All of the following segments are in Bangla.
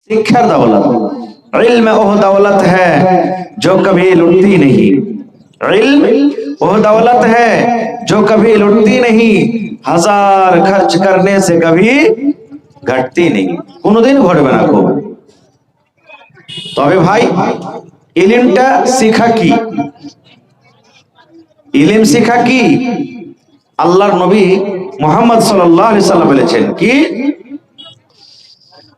शिक्षा दौलत, इल्म वो दौलत है जो कभी लुटती नहीं। इल्म वो दौलत है जो कभी लुटती नहीं, हजार खर्च करने से कभी घटती नहीं, কোনোদিন ঘটবে না। খুব তবে ভাই ইলমটা শিখা কি? ইলম শিখা কি? আল্লাহর নবী মুহাম্মদ সাল্লাল্লাহু আলাইহি সাল্লাম বলেছেন কি,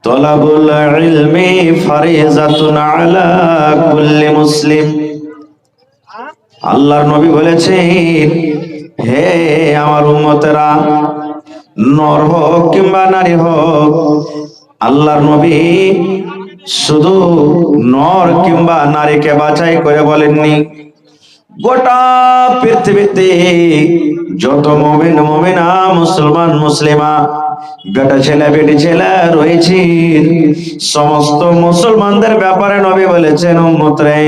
তলাবুল ইলমি ফারিজাতুন আলা কুল্লি মুসলিম। আল্লাহর নবী বলেছেন, হে আমার উম্মতেরা, নর হোক কিংবা নারী হোক, আল্লাহর নবী শুধু নর কিংবা নারীকে বাছাই করে বলেননি, গোটা পৃথিবীতে যত মুমিন মুমিনা, মুসলমান মুসলিমা, বেটা ছেলে বেটি ছেলে রয়েছে, সমস্ত মুসলমানদের ব্যাপারে নবী বলেছেন, উম্মতরে,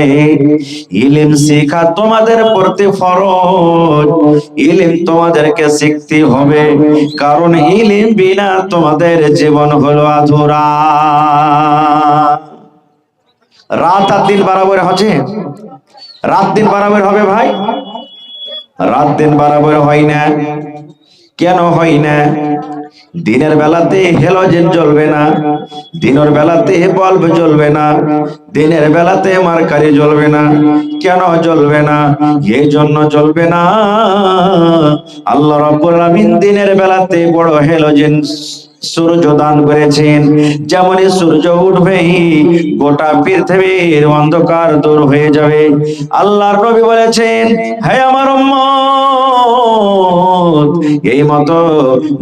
ইলম শিখা তোমাদের প্রতি ফরজ। ইলম তোমাদেরকে শিখতে হবে, কারণ ইলম বিনা তোমাদের জীবন হলো আধুরা। রাত আর দিন বরাবর হচ্ছে? রাত দিন বরাবর হবে ভাই? রাত দিন বরাবর হয় না। কেন হয় না? দিনের বেলাতে হ্যালোজেন জ্বলবে না, দিনের বেলাতে বাল্ব জ্বলবে না, দিনের বেলাতে মার্কারি জ্বলবে না। কেন জ্বলবে না? এই জন্য জ্বলবে না, আল্লাহ রাব্বুল আলামিন দিনের বেলাতে বড় হ্যালোজেন সূর্য দান করেছেন। যেমনই সূর্য উঠবে গোটা পৃথিবীর অন্ধকার দূর হয়ে যাবে। আল্লাহর নবী বলেছেন, হে আমার উম্মত, এই মতো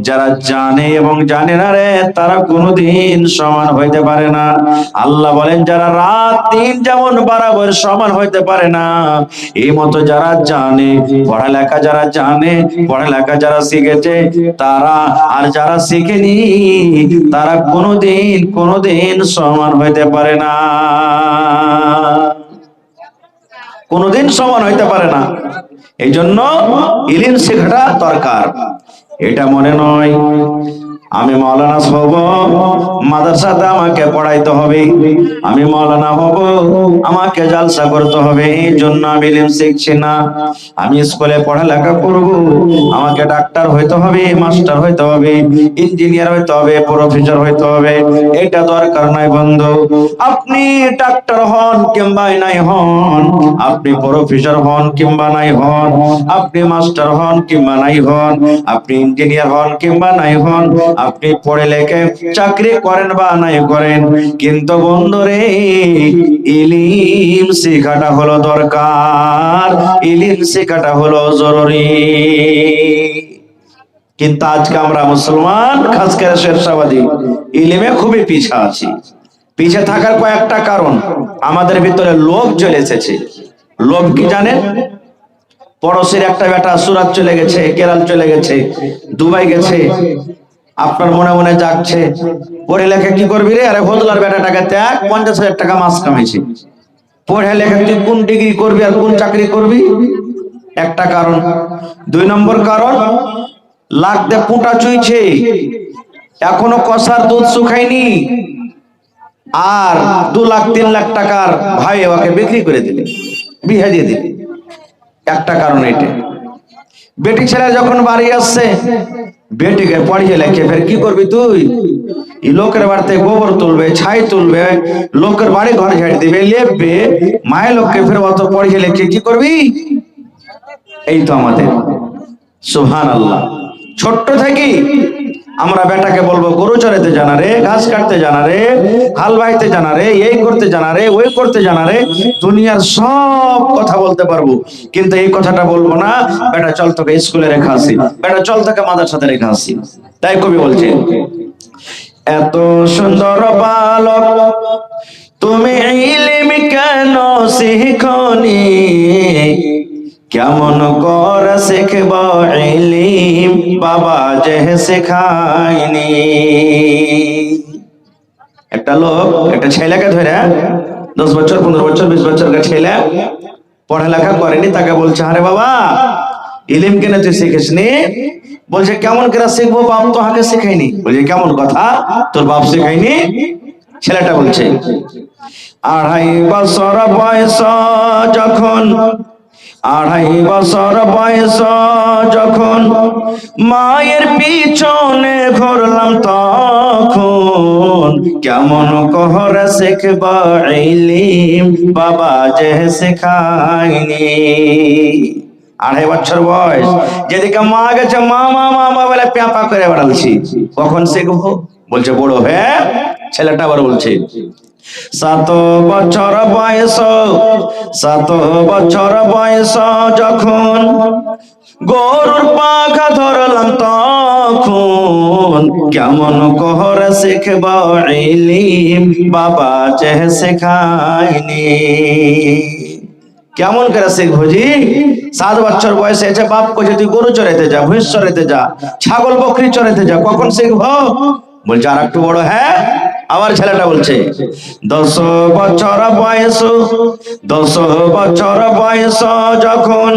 যারা জানে এবং জানে না রে, তারা কোনোদিন সমান হইতে পারে না। আল্লাহ বলেন, যারা রাত দিন যেমন বরাবর সমান হইতে পারে না, এই মতো যারা জানে, পড়ালেখা যারা জানে, পড়ালেখা যারা শিখেছে তারা, আর যারা শিখেনি তারা কোনোদিন সমান হইতে পারে না, কোনোদিন সমান হইতে পারে না। এই জন্য ইলম শেখাটা দরকার। এটা মনে নয় আমি মাওলানা হব, মাদ্রাসাতে আমাকে পড়াইতে হবে, আমি মাওলানা হব, আমাকে জালসা করতে হবে, এই জন্য আমি ইলম শিখছি না। আমি স্কুলে পড়ালেখা করব, আমাকে ডাক্তার হইতে হবে, মাস্টার হইতে হবে, ইঞ্জিনিয়ার হইতে হবে, প্রফেসর হইতে হবে, এটা দরকার নাই বন্ধু। আপনি ডাক্তার হন কিংবা নাই হন, আপনি প্রফেসর হন কিংবা নাই হন, আপনি মাস্টার হন কিংবা নাই হন, আপনি ইঞ্জিনিয়ার হন কিংবা নাই হন, আপনি পড়ে লেখে চাকরি করেন বা নাই করেন, কিন্তু বন্ধুরে ইলম শেখাটা হলো দরকার, ইলম শেখাটা হলো জরুরি। কিন্তু আজকে আমরা মুসলমান, খাস করে শেরশাবাদী, ইলমে খুবই পিছা আছি। পিছে থাকার কয়েকটা কারণ, আমাদের ভিতরে লোভ চলে এসেছে। লোভ কি জানেন? পড়োশির একটা বেটা সুরাত চলে গেছে, কেরাল চলে গেছে, দুবাই গেছে, আপনার মনে মনে জাগছে, পড়ে লেখে কি করবি রে? আরে ফজলার বেটাটাকে দেখ, 50,000 টাকা মাস কামাইছে। পড়ে লেখে তুই কোন ডিগ্রি করবি আর কোন চাকরি করবি? একটা কারণ। 2 নম্বর কারণ, লাখ দে পুঁটা চুইছে, এখনো কষার দুধ শুকায়নি, আর 2 লাখ 3 লাখ টাকার ভাই ওকে বিক্রি করে দিলে, বিয়ে দিয়ে দিলে। একটা কারণ এটা। বেটি ছেলে যখন বাড়ি আসছে, বেটিকে পড়িয়ে লেখে ফের কি করবি তুই? লোকের বাড়িতে গোবর তুলবে, ছাই তুলবে, লোকের বাড়ি ঘর ঝাড় দিবে, লেপবে, মায়ের লোককে ফের অত পড়িয়ে লেখে কি করবি? এই তো আমাদের। সুবহানাল্লাহ। ছোট্ট থেকে আমরা বেটাকে বলবো গরু চড়াইতে জানা রে, ঘাস কাটতে জানা রে, হাল বাইতে জানা রে, এই করতে জানা রে, ওই করতে জানা রে, দুনিয়ার সব কথা বলতে পারবো, কিন্তু এই কথাটা বলবো না, বেটা চল তোকে স্কুলে রেখে আসি, বেটা চল তোকে মাদ্রাসাতে রেখে আসি। তাই কবি বলছে, এত সুন্দর বালক তুমি ইলম কেন শিখনি, কেমন করে শিখব ইলম বাবা যে শেখায়নি। একটা লোক একটা ছেলেকে ধরে, 10 বছর 15 বছর 20 বছরের ছেলে, পড়ালেখা করেনি, তাকে বলছে, আরে বাবা ইলম কেন তুই শিখিসনি? বলছে কেমন করে শিখবো, বাপ তো আগে শেখায়নি। বলছে কেমন কথা, তোর বাপ শেখায়নি? ছেলেটা বলছে 2.5 বছর বয়স যখন, 2.5 বছর বয়স যখন মায়ের পিছনে ঘুরলাম তখন কেমন করে শিখব ইলম বাবা যে শেখায়নি। 2.5 বছর বয়স, যেদিকে মা গেছে মা মা মা মা বলে প্যাপা করে বেড়াচ্ছি, কখন শিখবো? বলছে বড় হয়ে। ছেলেটা আবার বলছে 7 বছর বয়স, 7 বছর বয়স যখন গরুর পাখা ধরলাম তখন কেমন করে শিখব ইলম বাবা যে শেখায়নি। কেমন করে শিখবো জি? 7 বছর বয়সে এসে বাপ কইছে তুই গরু চড়াইতে যা, ভুঁইস চড়াইতে যা, ছাগল বকরি চড়াইতে যা, কখন শিখবো? বলছে আর একটু বড় হ্যাঁ। আবার ছেলেটা বলছে 10 বছর বয়স, 10 বছর বয়স যখন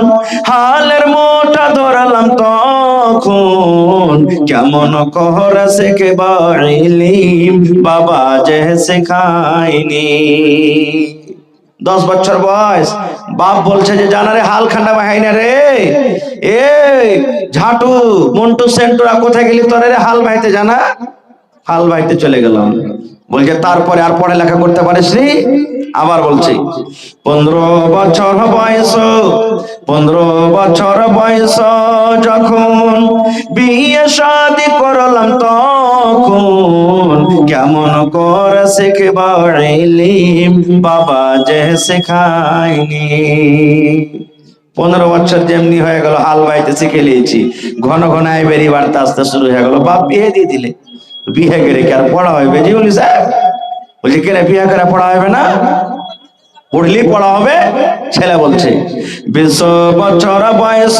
হালের মোটা ধরলাম তখন কেমন করে শিখব ইলম বাবা যে শেখায়নি। 10 বছর বয়স, বাপ বলছে যে জানারে হাল খান্ডা বাহাই না রে, এ ঝাটু মন্টু সেন্টুরা কোথায় গেলি তোরে রে হাল বাইতে জানা? হাল বাইতে চলে গেলাম। বলছে তারপরে আর পড়ালেখা করতে পারিস নি? আবার বলছে 15 বছর বয়স, 15 বছর বয়স যখন বিয়ে শাদি করলাম তখন কেমন করে শিখব ইলম বাবা যে শেখায়নি। 15 বছর যেমনি হয়ে গেল হাল বাইতে শিখে নিয়েছি, ঘন ঘন আয় বেরিয়ে বাড়তে আসতে শুরু হয়ে গেল। বাপ বিয়ে দিয়ে দিলে, বিয়ে করে কি আর পড়া হবে জি? বলি সাহেব বলছে কেন বিয়ে করে পড়া হবে না? পড়লেই পড়া হবে। ছেলে বলছে 20 বছর বয়স,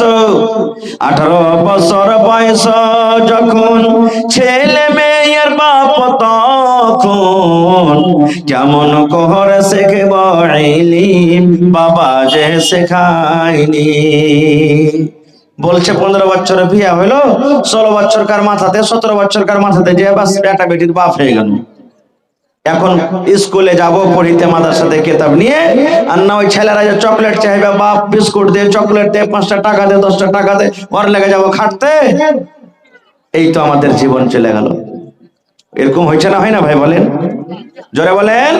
18 বছর বয়স যখন ছেলে মেয়ের বাপ তখন কেমন করে শিখব ইলম বাবা যে শেখায়নি। বলছে 15 বছরে বিয়ে হইলো, 16 বছরকার মাথাতে 17 বছরকার মাথাতে যে বাস বেটা বেটির বাপ হয়ে গেল। এখন স্কুলে যাব পড়িতে মাদ্রাসাতে কিতাব নিয়ে, আর না ওই ছেলেরা যে চকলেট চাইবে বাপ বিস্কুট দে, চকলেট দে, 5টা টাকা দে, 10টা টাকা দে, ওর লেগে যাবো খাটতে। এই তো আমাদের জীবন চলে গেল। এরকম হয়েছে না হয় না ভাই বলেন? জোরে বলেন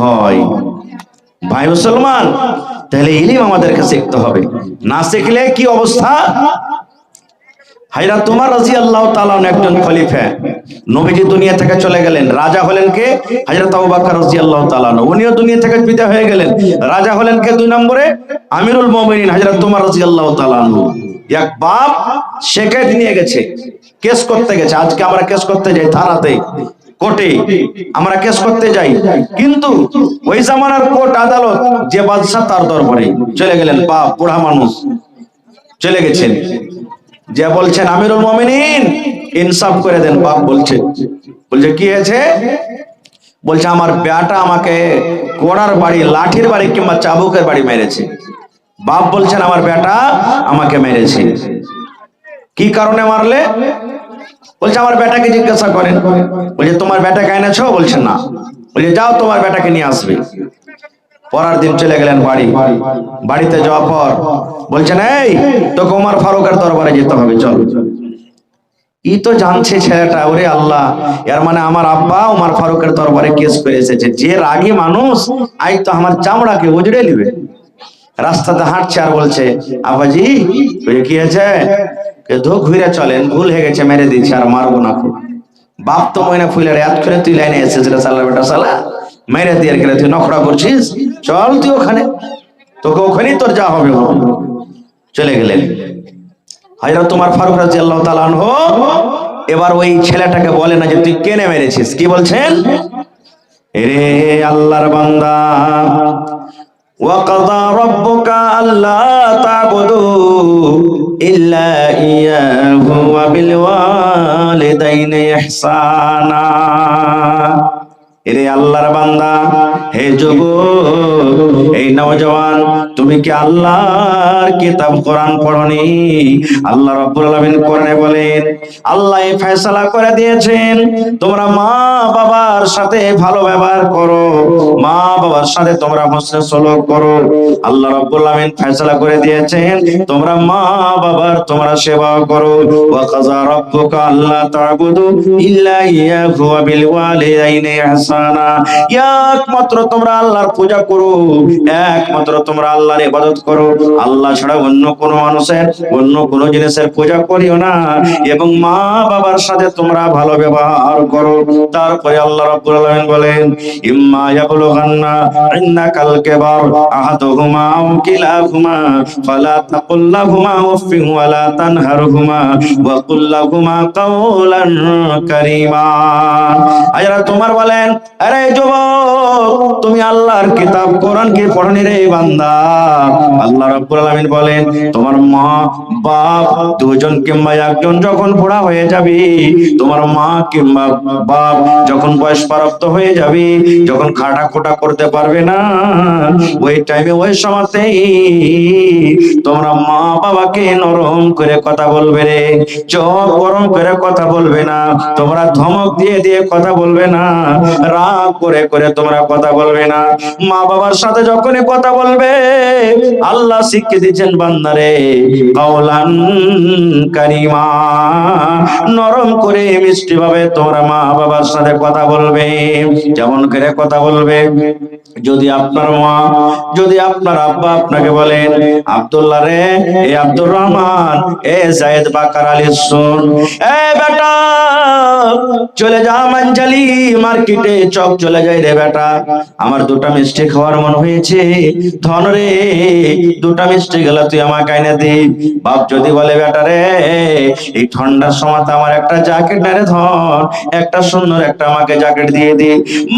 হয়। ভাই মুসলমান, তাহলে ইলম আমাদেরকে শিখতে হবে, না শিখলে কি অবস্থা? হযরত ওমর রাদিয়াল্লাহু তাআলা একজন খলিফা, নবীজি দুনিয়া থেকে চলে গেলেন, রাজা হলেন কে? হযরত আবু বকর রাদিয়াল্লাহু তাআলা, উনিও দুনিয়া থেকে বিদায় হয়ে গেলেন। রাজা হলেন কে 2 নম্বরে? আমিরুল মুমিনিন হযরত ওমর রাদিয়াল্লাহু তাআলা। এক বাপ শেখায়ত নিয়ে গেছে, কেস করতে গেছে। আজকে আমরা কেস করতে যাই থানাতে, কোর্টে আমরা কেস করতে যাই, কিন্তু ওই জামানার কোর্ট আদালত যে বাদশা তার দরবারে চলে গেলেন। বাপ বুড়া মানুষ চলে গেছেন, যে বলছেন আমিরুল মুমিনিন ইনসাফ করে দেন। বাপ বলছে কি হয়েছে? বলছে আমার বেটা আমাকে কোড়ার বাড়ি, লাঠির বাড়ি কিংবা চাবুকের বাড়ি মেরেছে। বাপ বলছেন আমার বেটা আমাকে মেরেছে। কি কারণে মারলে? বলছে আমার বেটাকে জিজ্ঞাসা করেন। বলছে তোমার বেটাকে এনেছো? বলছে না। বলছে যাও তোমার বেটাকে নিয়ে আসবে। পরের দিন চলে গেলেন বাড়ি। বাড়িতে যাওয়ার পর বলছেন এই তোকে ওমর ফারুকের দরবারে যেতে হবে, চল। ই তো জানছে ছেলেটা, ওরে আল্লাহ, এর মানে আমার আব্বা ওমর ফারুকের দরবারে কেস করে এসেছে। যে রাগী মানুষ, আই তো আমার চামড়াকে উজড়ে নিবে। রাস্তাতে হাঁটছে আর বলছে আব্বাজি কি হয়েছে? ধোক ঘুরে চলেন, ভুল হয়ে গেছে, মেরে দিচ্ছে, আর মারবো না। বাপ তো ময়না ফুলের এত করে তুই লাইনে এসেছিস রে সালা বেটা সালা, মেরে দিয়ে গেলে তুই নখরা করছিস, চল তুই ওখানে, তোকে ওখানেই তোর যা হবে। চলে গেলেন। হযরত ওমর ফারুক রাদিয়াল্লাহু তাআলা আনহু এবার ওই ছেলেটাকে বলে না যে তুই কেনে মেরেছিস। কি বলছেন? রে আল্লাহর বান্দা, وَقَضَى رَبُّكَ أَلَّا تَعْبُدُوا إِلَّا إِيَّاهُ وَبِالْوَالِدَيْنِ إِحْسَانًا। এরে আল্লাহর বান্দা, হে যুবক, এই নওজওয়ান, তুমি কি আল্লাহর কিতাব কোরআন পড়নি? আল্লাহ রাব্বুল আলামিন কোরআনে বলেন, আল্লাহ এই ফয়সালা করে দিয়েছেন তোমরা মা বাবার সাথে ভালো ব্যবহার করো, মা বাবার সাথে তোমরা হোসনে সলুক করো। আল্লাহ রাব্বুল আলামিন ফয়সালা করে দিয়েছেন তোমরা মা বাবার তোমরা সেবা করো। ওয়া কাযা রাব্বুকা আল্লা তা'বুদু ইল্লা ইয়্যাহু ওয়া বিল ওয়ালিদাইনি ইহসানা। একমাত্র তোমরা আল্লাহর পূজা করো, একমাত্র তোমরা আল্লাহর ইবাদত করো, আল্লাহ ছাড়া অন্য কোন মানুষের, অন্য কোন জিনিসের পূজা করিও না, এবং মা বাবার সাথে তোমরা ভালো ব্যবহার করো। তারপরে আল্লাহ রাব্বুল আলামিন বলেন, ইম্মা ইয়াবলুগান্না ইন্নাকাল কিবার আহাদুহুমা আও কিলাহুমা ফালা তাকুল লাহুমা উফফিন ওয়া লা তানহারহুমা ওয়া কুল লাহুমা কাওলান কারীমা। আয়ারা তোমার বলেন, আরে যুবক, তুমি আল্লাহর কিতাব কোরআন কি পড়নি রে বান্দা? আল্লাহ রাব্বুল আলামিন বলেন, তোমার মা বাপ দুজন কিংবা একজন যখন বুড়া হয়ে যাবে, তোমার মা কিংবা বাপ যখন বয়স প্রাপ্ত হয়ে যাবে, যখন খাটা খোটা করতে পারবে না, ওই টাইমে ওই সময়তেই তোমরা মা বাবাকে নরম করে কথা বলবে রে, চোখ গরম করে কথা বলবে না, তোমরা ধমক দিয়ে দিয়ে কথা বলবে না, রাগ করে করে তোমরা কথা বলবে না। মা বাবার সাথে যখনই কথা বলবে, আল্লাহ শিখিয়ে দিচ্ছেন বান্দারে, কাওলান কারীমা, নরম করে মিষ্টি ভাবে তোমরা মা বাবার সাথে কথা বলবে। যেমন করে কথা বলবে, যদি আপনার মা, যদি আপনার আব্বা আপনাকে বলেন, আব্দুল্লাহ রে, এ আব্দুর রহমান, এ জায়েদ বাকার আলী, শুন, এ বেটা চলে যা মানজালি মার্কেটে, চক চলে যাই রে বেটা, আমার দুটা মিষ্টি খাওয়ার মন হয়েছে, ধন রে দুটা মিষ্টি গেল তুই আমাকে এনে দে। বাপ যদি বলে, বেটা রে, এই ঠান্ডার সময় আমার একটা জ্যাকেট না রে ধন, একটা সুন্দর একটা আমাকে জ্যাকেট দিয়ে দে।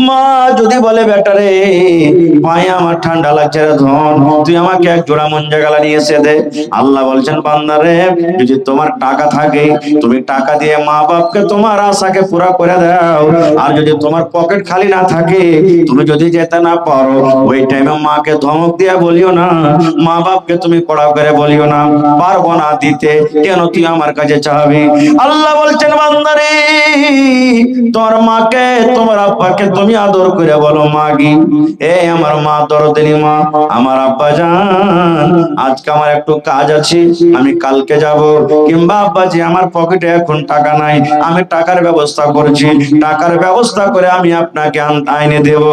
মা যদি বলে, বেটা রে, পায়ে আমার ঠান্ডা লাগছে রে ধন, তুই আমাকে এক জোড়া মঞ্জা গালা নিয়ে এসে দে। আল্লাহ বলছেন, বান্দা রে, যদি তোমার টাকা থাকে, তুমি টাকা দিয়ে মা বাপকে তোমার আশাকে পুরা করে দাও, আর যদি তোমার পকেট খালি না থাকে, তুমি যদি যেতে না পারো, ওই টাইমে মাকে ধমক দিয়ে বলিও না, মা বাপকে তুমি কড়া করে বলিও না, পারবো না দিতে, কেন তুই আমার কাছে চাবি। আল্লাহ বলছেন, বান্দা রে, তোমার মাকে তোমার আব্বাকে তুমি আদর করে বলো, মাগি, এ আমার মা দরদিনী মা, আমার আব্বা জান, আজকে আমার একটু কাজ আছে, আমি কালকে যাব, কিংবা আব্বাজি আমার পকেটে এখন টাকা নাই, আমি টাকার ব্যবস্থা করছি, টাকার ব্যবস্থা করে আমি আপনাকে আইনে দেব।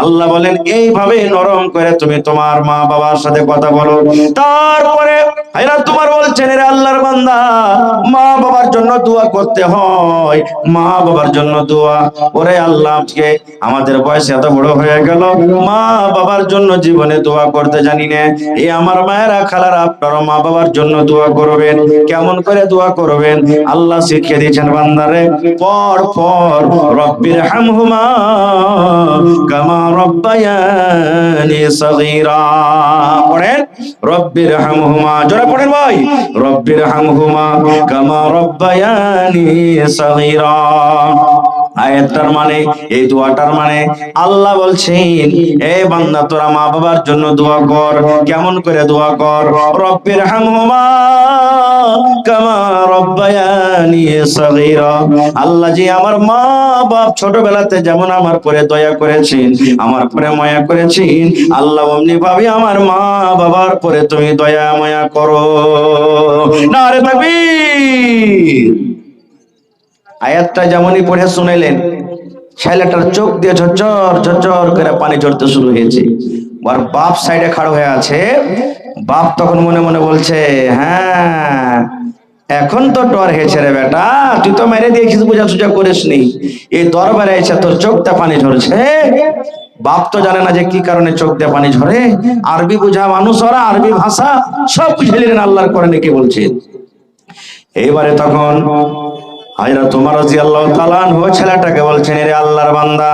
আল্লাহ বলেন, এইভাবে নরম করে তুমি তোমার মা বাবার সাথে কথা বলো। তারপরে এরা তোমার বলছেন, রে আল্লাহর বান্দা, মা বাবার জন্য দোয়া করতে হয়, মা বাবার জন্য দোয়া। ওরে আল্লাহ, আজকে আমাদের বয়স এত বড় হয়ে গেল, মা বাবার জন্য জীবনে দোয়া করতে জানি না। এই আমার মায়েরা খালারা, আপনারা মা বাবার জন্য দোয়া করবেন। কেমন করে দোয়া করবেন? আল্লাহ শিখিয়ে দিয়েছেন, বান্দারে, পড় পড়, রব্বির হামহুমা কামা রব্বায়ানি সগীরা। পড়েন, রব্বির হামহুমা, জোরে পড়েন ভাই, রব্বির হামহুমা কামা রব্বায়ানি সগীরা। আয়াতটার মানে, এই দোয়াটার মানে, আল্লাহ বলছেন, এ বান্দা, তোরা মা বাবার জন্য দোয়া কর। কেমন করে দোয়া কর? রব্বির হামহুমা কামা রব্বায়ানি সগীরা। আল্লাহ জি আমার মা বাপ ছোটবেলাতে যেমন আমার পরে দয়া করেছেন, আমার পরে মায়া করেছেন, আল্লাহ অমনি ভাবে আমার মা বাবার পরে তুমি দয়া মায়া করো। নারে তাকবীর। আয়াতটা যেমনই পড়ে শুনাইলেন, ছেলেটার চোখ দিয়ে ঝরঝর ঝরঝর করে পানি ঝরতে শুরু হয়েছে। আর বাপ সাইডে খাড়া হয়ে আছে। বাপ তখন মনে মনে বলছে, হ্যাঁ, এখন তো ডর হয়েছে রে বেটা, তুই তো মেরে দিয়েছিস, বোঝা সুজা করিসনি, এই দরবারে এসে তোর চোখ দিয়ে পানি ঝরছে। বাপ তো জানে না যে কি কারণে চোখ দিয়ে পানি ঝরে। আরবি বুঝা মানুষ ওরা, আরবি ভাষা সব বুঝে নিলেন আল্লাহর কোরআনে কি বলছে। এইবারে তখন হযরত ওমর রাদিয়াল্লাহু তাআলা আনহু ছেলেটাকে বলছেন, রে আল্লাহর বান্দা,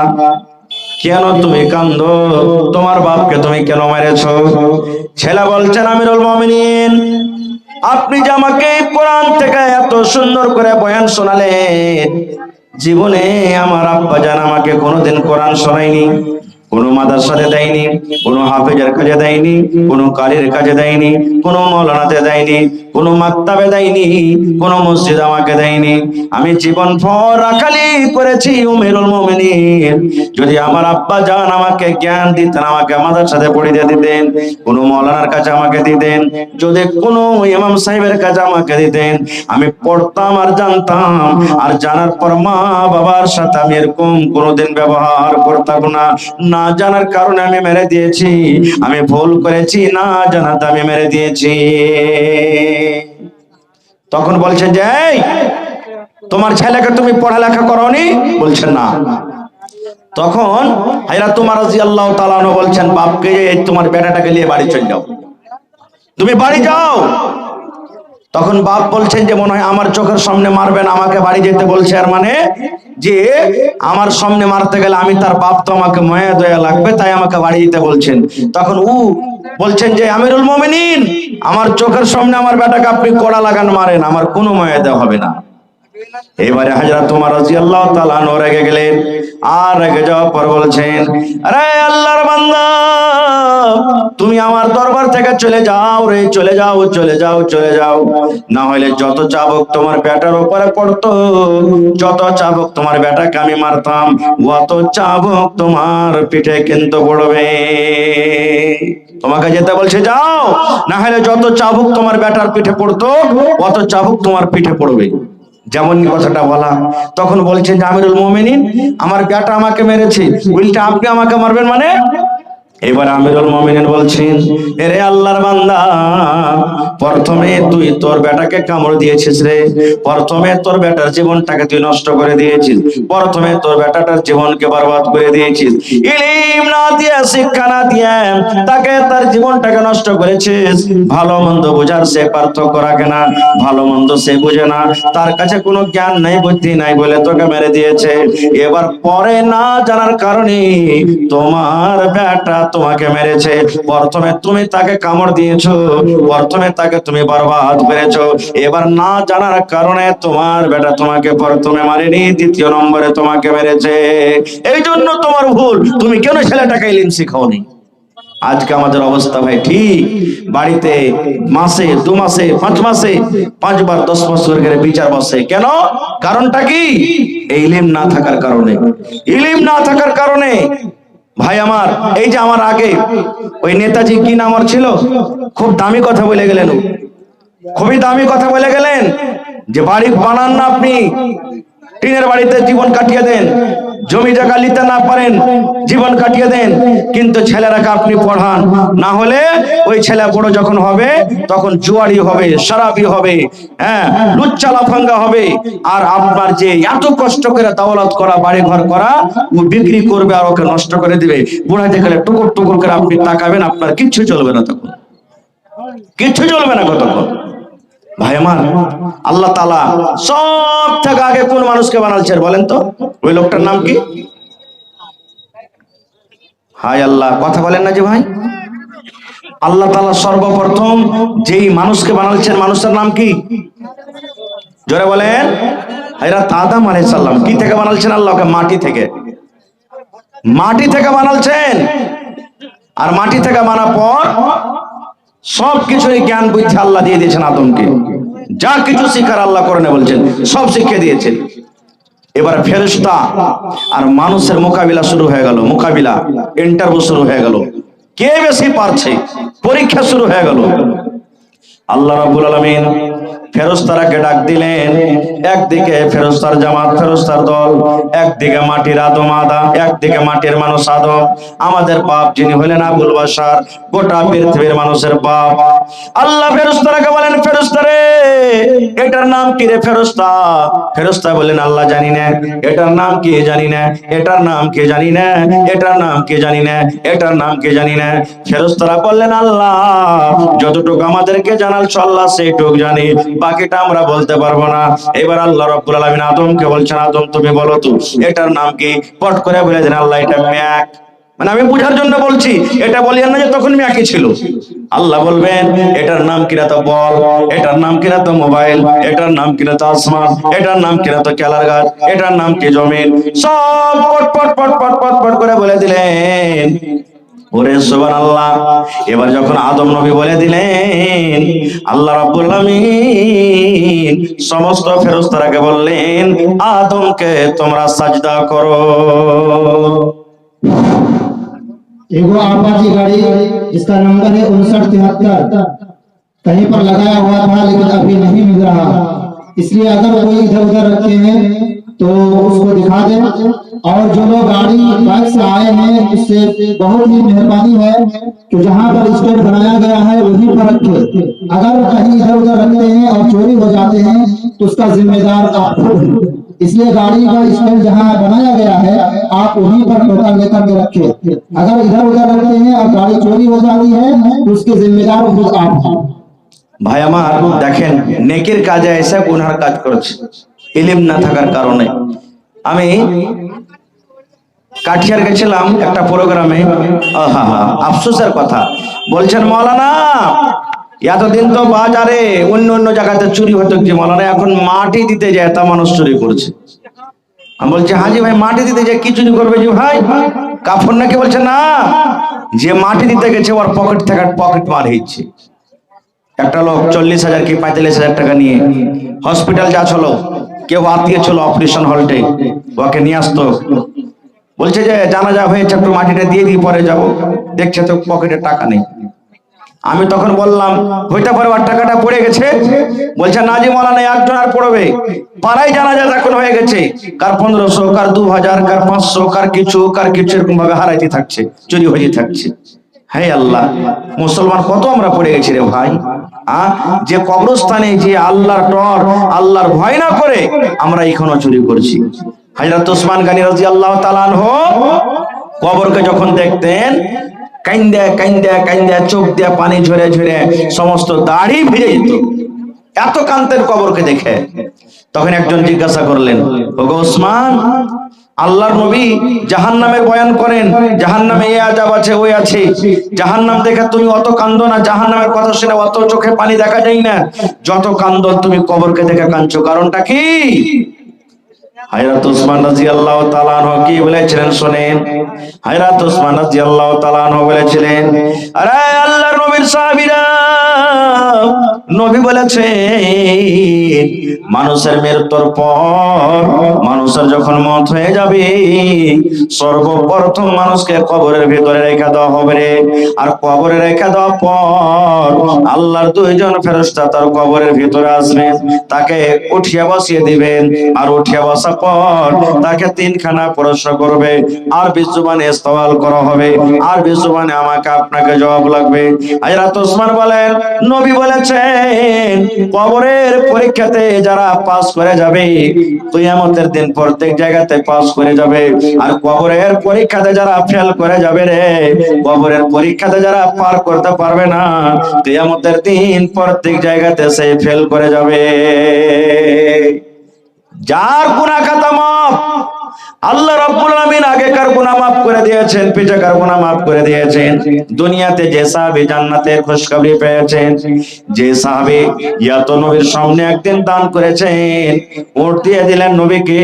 কেন তুমি কান্দো? তোমার বাপকে তুমি কেন মেরেছো? ছেলে বলছেন, আমিরুল মুমিনিন, আপনি যে আমাকে কোরআন থেকে এত সুন্দর করে বয়ান শোনালেন, জীবনে আমার আব্বা জান আমাকে কোনোদিন কোরআন শোনায়নি, কোনো মাদ্রাসাতে দেয়নি, কোনো হাফেজের কাজে দেয়নি, কোনো কারির কাজে দেয়নি, কোনো মৌলানাতে দেয়নি, কোনো মাক্তাবে দেয়নি, কোনো মসজিদ আমাকে দেয়নি। আমি জীবন ভর রাখালি করেছি উমিরুল মুমিনিন। যদি আমার আব্বা জান আমাকে জ্ঞান দিতেন, আমাকে মাদ্রাসাতে পড়িয়ে দিতেন, কোনো মৌলানার কাছে আমাকে দিতেন, যদি কোনো ইমাম সাহেবের কাছে আমাকে দিতেন, আমি পড়তাম আর জানতাম। আর জানার পর মা বাবার সাথে আমি এরকম কোনোদিন ব্যবহার করতাম না। না জানার কারণে আমি মেরে দিয়েছি, আমি ভুল করেছি, না জানাতে আমি মেরে দিয়েছি। তখন বলছে যে এই তোমার ছেলেকে তুমি পড়ালেখা করোনি? বলছে না। তখন হযরত উমর রাদিয়াল্লাহু তাআলা আনহু বলছেন বাপকে, এই তোমার বেটাটাকে নিয়ে বাড়ি চলে যাও, তুমি বাড়ি যাও। তখন বাপ বলছেন যে মনে হয় আমার চোখের সামনে মারবেন, আমাকে বাড়ি যেতে বলছে। আর মানে যে আমার সামনে মারতে গেলে আমি তার বাপ, তো আমাকে মায়া দয়া লাগবে, তাই আমাকে বাড়ি যেতে বলছেন। তখন বলছেন যে আমিরুল মুমিনিন, আমার চোখের সামনে আমার বেটাকে আপনি কড়া লাগান মারেন, আমার কোনো মায়া দেওয়া হবে না। এবারে হযরত উমর রাদিয়াল্লাহু তাআলা আনহু রেগে গেলেন। আর রেগে যাওয়ার পর বলছেন, আরে আল্লাহর বান্দা, তুমি আমার দরবার থেকে চলে যাও রে, চলে যাও, চলে যাও, চলে যাও। না হলে যত চাবুক তোমার বেটার উপরে পড়তো, যত চাবুক তোমার বেটাকে আমি মারতাম, অত চাবুক তোমার পিঠে কিন্তু পড়বে। তোমাকে যেতে বলছে যাও, না হলে যত চাবুক তোমার বেটার পিঠে পড়তো, অত চাবুক তোমার পিঠে পড়বে। যেমন কথাটা বলা, তখন বলছেন যে আমিরুল মুমিনিন, আমার বেটা আমাকে মেরেছে, উল্টা আপনি আমাকে মারবেন মানে? এবার আমিরুল মুমিনিন বলছেন, এরে আল্লাহর বান্দা, প্রথমে তুই তোর বেটাকে কামড় দিয়েছিস রে, প্রথমে তোর বেটার জীবনটাকে তুই নষ্ট করে দিয়েছিস, প্রথমে তোর বেটাটার জীবনকে বরবাদ করে দিয়েছিস। ইলম না দিয়ে, শিক্ষা না দিয়ে তাকে তার জীবনটাকে নষ্ট করেছিস। ভালো মন্দ বোঝার সে পার্থক্য রাখে না, ভালো মন্দ সে বুঝে না, তার কাছে কোনো জ্ঞান নাই, বুদ্ধি নাই বলে তোকে মেরে দিয়েছে। এবার পরে না জানার কারণে তোমার বেটা তোমাকে মেরেছে। প্রথমে তুমি তাকে কামড় দিয়েছো, প্রথমে তাকে তুমি বরবাদ করেছো। এবার না জানার কারণে তোমার বেটা তোমাকে প্রথমে মারেনি, দ্বিতীয় নম্বরে তোমাকে মেরেছে। এই জন্য তোমার ভুল, তুমি কেন ছেলেটাকে ইলম শিখাওনি। আজকে আমাদের অবস্থা ভাই ঠিক, বাড়িতে মাসে 2 মাসে 5 মাসে 5 বার 10 বছর করে বিচার বসে। কেন? কারণটা কি? এই ইলম না থাকার কারণে। ইলম না থাকার কারণে ভাই আমার, এই যে আমার আগে ওই নেতাজি কি নাম ওর ছিল, খুব দামি কথা বলে গেলেন, খুবই দামি কথা বলে গেলেন যে বাড়ি বানান না আপনি, টিনের বাড়িতে জীবন কাটিয়ে দেন, জমি জায়গা নিতে না পারেন, জীবন কাটিয়ে দেন, কিন্তু ছেলেরাকে আপনি পড়ান, না হলে ওই ছেলে বড় যখন হবে তখন জুয়ারি হবে, শরাবি হবে, হ্যাঁ, লুচ্চা লাফাঙ্গা হবে। আর আপনার যে এত কষ্ট করে দাওলাত করা, বাড়ি ঘর করা, ও বিক্রি করবে আর ওকে নষ্ট করে দিবে। বুড়াতে গেলে টুকুর টুকুর করে আপনি তাকাবেন, আপনার কিচ্ছু চলবে না, তখন কিচ্ছু চলবে না কতক্ষণ। ভাই আমার, আল্লাহ তাআলা সব থেকে আগে কোন মানুষকে বানাচ্ছেন বলেন তো? ওই লোকটার নাম কি? হায় আল্লাহ, কথা বলেন না যে ভাই। আল্লাহ তাআলা সর্বপ্রথম যেই মানুষকে বানাচ্ছেন, মানুষের নাম কি? জোরে বলেন। হযরত আদম আলাইহিস সালাম। কি থেকে বানাচ্ছেন? আল্লাহকে মাটি থেকে, মাটি থেকে বানাচ্ছেন। আর মাটি থেকে বানার পর সবকিছুরই জ্ঞান বুদ্ধি আল্লাহ দিয়ে দিয়েছেন আদমকে। যা কিছু শিখার আল্লাহ কোরআনে বলছেন, সব শিখিয়ে দিয়েছেন। এবার ফেরেশতা আর মানুষের মোকাবিলা শুরু হয়ে গেল, মোকাবিলা, ইন্টারভিউ শুরু হয়ে গেল, কে বেশি পারছে, পরীক্ষা শুরু হয়ে গেল। আল্লাহ রাব্বুল আলামিন ফেরেশতারাকে ডাক দিলেন। একদিকে ফেরেশতার জামাত, ফেরেশতার দল, একদিকে মাটির আদম আদম, একদিকে মাটির মানুষ আদম, আমাদের বাপ যিনি হলেন আবুল বাশার, গোটা পৃথিবীর মানুষের বাপ। আল্লাহ ফেরেশতারাকে বলেন, ফেরেশতারে এটার নাম কি রে ফেরেশতা? ফেরেশতা বলেন, আল্লাহ জানি না। এটার নাম কি? জানি না। এটার নাম কি? জানি না। এটার নাম কি? জানি না। এটার নাম কি? জানি না। ফেরেশতারা বললেন, আল্লাহ যতটুকু আমাদেরকে জানালছো আল্লাহ সেইটুকু জানি, বাকিটা আমরা বলতে পারবো না। এবার আল্লাহ রাব্বুল আলামিন আদমকে বলছেন, আদম তুমি বলো তো এটার নাম কি? পট করে বলে দেন, আল্লাহ এটা মেঘ। মানে আমি বুঝার জন্য বলছি, এটা বলিয়েন না যে তখন একই ছিল। আল্লাহ বলবেন এটার নাম কিনা তো বল, এটার নাম কিনা তো মোবাইল, এটার নাম কিনা তো আসমান, এটার নাম কিনা তো কেলার গাছ, এটার নাম কি জমিন, সব পট পট পট পট পট পট করে বলে দিলেন। ওরে সুবহানাল্লাহ। এবার যখন আদম নবী বলে দিলেন, আল্লাহ রাব্বুল আমিন সমস্ত ফেরেশতাকে বললেন আদমকে তোমরা সাজদা করো। एगो आपाची गाड़ी जिसका नंबर है 5973 कहीं पर लगाया हुआ था लेकिन अभी नहीं मिल रहा, इसलिए अगर कोई इधर उधर रखे हैं तो उसको दिखा दें। और जो लोग गाड़ी बाइक से आए हैं उससे बहुत ही मेहरबानी है कि जहाँ पर स्टैंड बनाया गया है वहीं पर रखें। अगर कहीं इधर उधर रखते हैं और चोरी हो जाते हैं तो उसका जिम्मेदार आप खुद हैं। इसलिए गाड़ी का स्टैंड जहाँ बनाया गया है आप वहीं पर टोकन लेकर के रखें। अगर इधर उधर रखते हैं और गाड़ी चोरी हो जाती है तो उसके जिम्मेदार खुद आप हैं। ভাই আমার দেখেন, নেকির কাজে এসে গুনার কাজ করছে ইলম না থাকার কারণে। আমি কাঠিয়ার গেছিলাম একটা প্রোগ্রামে, আফসোসের কথা বলছেন মৌলানা এতদিন তো বাজারে অন্য অন্য জায়গাতে চুরি হতো যে মৌলানা এখন মাটি দিতে যায় তা মানুষ চুরি করছে। আমি বলছি হাজি ভাই মাটি দিতে যায় কি চুরি করবে যে ভাই? কাফন নাকি? বলছে না, যে মাটি দিতে গেছে ওর পকেট থেকে পকেট মার হচ্ছে। একটা লোক 40,000 কি 45,000 টাকা নিয়ে হসপিটাল যাচ্ছিল, কেউ আত্মীয় ছিল অপারেশন হলটে, ওকে নিয়ে আসতো, বলছে যে জানাজা হয়েছে একটু মাটিটা দিয়ে দিয়ে পরে যাব, দেখছে তো পকেটে টাকা নেই। আমি তখন বললাম হইতে পারে ওর টাকাটা পড়ে গেছে। বলছে না জি মৌলানা একজন আর পড়বে, পাড়ায় জানাজা এখন হয়ে গেছে, কার 1500, কার 2000, কার 500, কার কিছু এরকম ভাবে হারাইতে থাকছে, চুরি হয়ে থাকছে। হে আল্লাহ, মুসলমান কত আমরা পড়ে গেছি রে ভাই। যে কবরস্থানে যে আল্লাহর ডর আল্লাহর ভয় না করে আমরা এখনো চুরি করছি। হযরত ওসমান গনি রাদিয়াল্লাহু তাআলা আনহু কবরকে যখন দেখতেন কাইন্দা কাইন্দা কাইন্দা চোখ দিয়ে পানি ঝরে ঝরে সমস্ত দাড়ি ভিজে যেত, এত কান্তের কবরকে দেখে। তখন একজন জিজ্ঞাসা করলেন, ওগো ওসমান, আল্লাহর নবী জাহান্নামের বয়ান করেন, জাহান্নামে এই আযাব আছে ওই আছে, জাহান্নাম দেখে তুমি অত কান্দো না, জাহান্নামের কথা শুনে অত চোখে পানি দেখা যায় না, যত কান্দো তুমি কবরকে দেখে কাঁদছো, কারণটা কি? হযরত ওসমান রাদিয়াল্লাহু তাআলা আনহু কি বলেছিলেন শুনেন। হযরত ওসমান রাদিয়াল্লাহু তাআলা আনহু বলেছিলেন, আরে আল্লাহর নবীর সাহাবীরা, নবী বলেছেন মানুষের মৃত্যুর পর, মানুষের যখন মওত হয়ে যাবে সর্বপ্রথম মানুষকে কবরের ভিতরে রেখে দেওয়া হবে রে। আর কবরে রেখে দেওয়ার পর আল্লাহর দুইজন ফেরেশতা তার কবরের ভিতরে আসবেন, তাকে উঠিয়ে বসিয়ে দিবেন, আর উঠিয়ে বসা পর তাকে তিনখানা প্রশ্ন করবে, আর বিজুবানে সওয়াল করা হবে, আর বিজুবানে আমাকে আপনাকে জবাব লাগবে। হযরত ওসমান বলেন নবী বলেছেন কবরের পরীক্ষাতে যারা পাস করে যাবে কিয়ামতের দিন প্রত্যেক জায়গাতে পাস করে যাবে, আর কবরের পরীক্ষাতে যারা ফেল করে যাবে রে, কবরের পরীক্ষাতে যারা পার করতে পারবে না কিয়ামতের দিন প্রত্যেক জায়গাতে সে ফেল করে যাবে। যার গুনাহ খাতা মাফ, আল্লাহ রাব্বুল আলামিন আগেকার গুনাহ মাফ করে দিয়েছেন, পিছাকার গুনাহ মাফ করে দিয়েছেন। দুনিয়াতে যে সাহাবী জান্নাতের খুশখবরি পেয়েছেন, যে সাহাবী ইয়াত নবীর সামনে একদিন দান করেছেন, উট দিয়ে দিলেন নবীকে,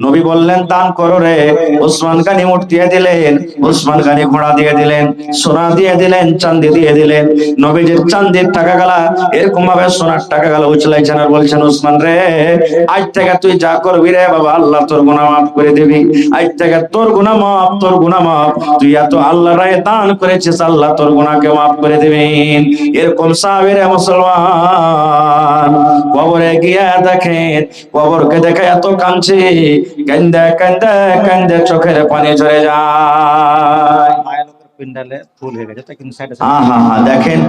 নবী বললেন দান করো রে, ওসমান গনি উট দিয়ে দিলেন, ওসমান গনি ঘোড়া দিয়ে দিলেন, সোনা দিয়ে দিলেন, চাঁদি দিয়ে দিলেন। নবীজির চাঁদির টাকা গেলা এরকম ভাবে সোনার টাকা গেলা উছলাইছেন আর বলছেন ওসমান রে, আজ থেকে তুই যা করবি রে বাবা আল্লাহ তোর গুনাহ মাফ করে দিবি, আজ থেকে তোর গুনাহ মাফ, তোর গুনাহ মাফ, তুই এত আল্লাহর রায়ে দান করেছিস আল্লাহ তোর গুনাহকে মাফ করে দিবেন। এরকম সাহাবীরা মুসলমান কবরে গিয়া দেখেন, কবরকে দেখে এত কাঁদছে, কান্দে কান্দে কান্দে চোখের পানি ঝরে যায়। পেন্ডালে ফুল হয়ে গেছে কিন্তু সাইডে দেখেন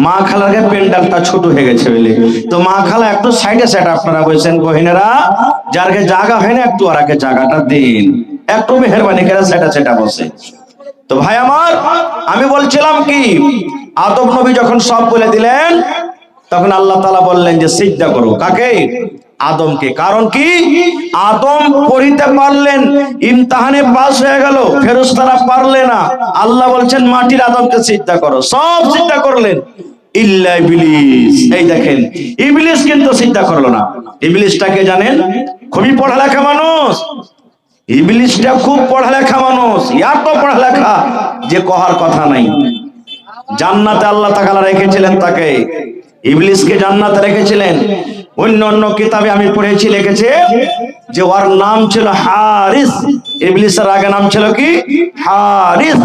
মা খালার পেন্ডালটা ছোট হয়ে গেছে বলে, তো মা খালা একটু সাইডে সাইড আপনারা বলছেন গহিনেরা, যারকে জায়গা হয় না একটু আরাকে জায়গাটা দিন, একটু মেহেরবানি করে সাইডে সাইডে বসে। তো ভাই আমার, আমি বলছিলাম কি, আদম নবী যখন সব বলে দিলেন তখন আল্লাহ তাআলা বললেন যে সিজদা করো, কাকে? আদমকে। কারণ কি? আদম পড়িতে পারলেন, ইমতিহানে পাস হয়ে গেল, ফেরেশতারা পারলে না। আল্লাহ বলছেন মাটির আদমকে সিজদা করো, সব সিজদা করলেন ইল্লা ইবলিস। এই দেখেন, ইবলিস কিন্তু সিজদা করলো না। ইবলিসটাকে জানেন? খুবই পড়ালেখা মানুষ। ইবলিসটা খুব পড়ালেখা মানুষ, এত পড়ালেখা যে কহার কথা নাই। জান্নাতে আল্লাহ তাআলা রেখেছিলেন তাকে, ইবলিসকে জান্নাতে রেখেছিলেন। অন্য অন্য কিতাবে আমি পড়েছি, লিখেছে যে ওর নাম ছিল হারিস। ইবলিসের আগে নাম ছিল কি? হারিস।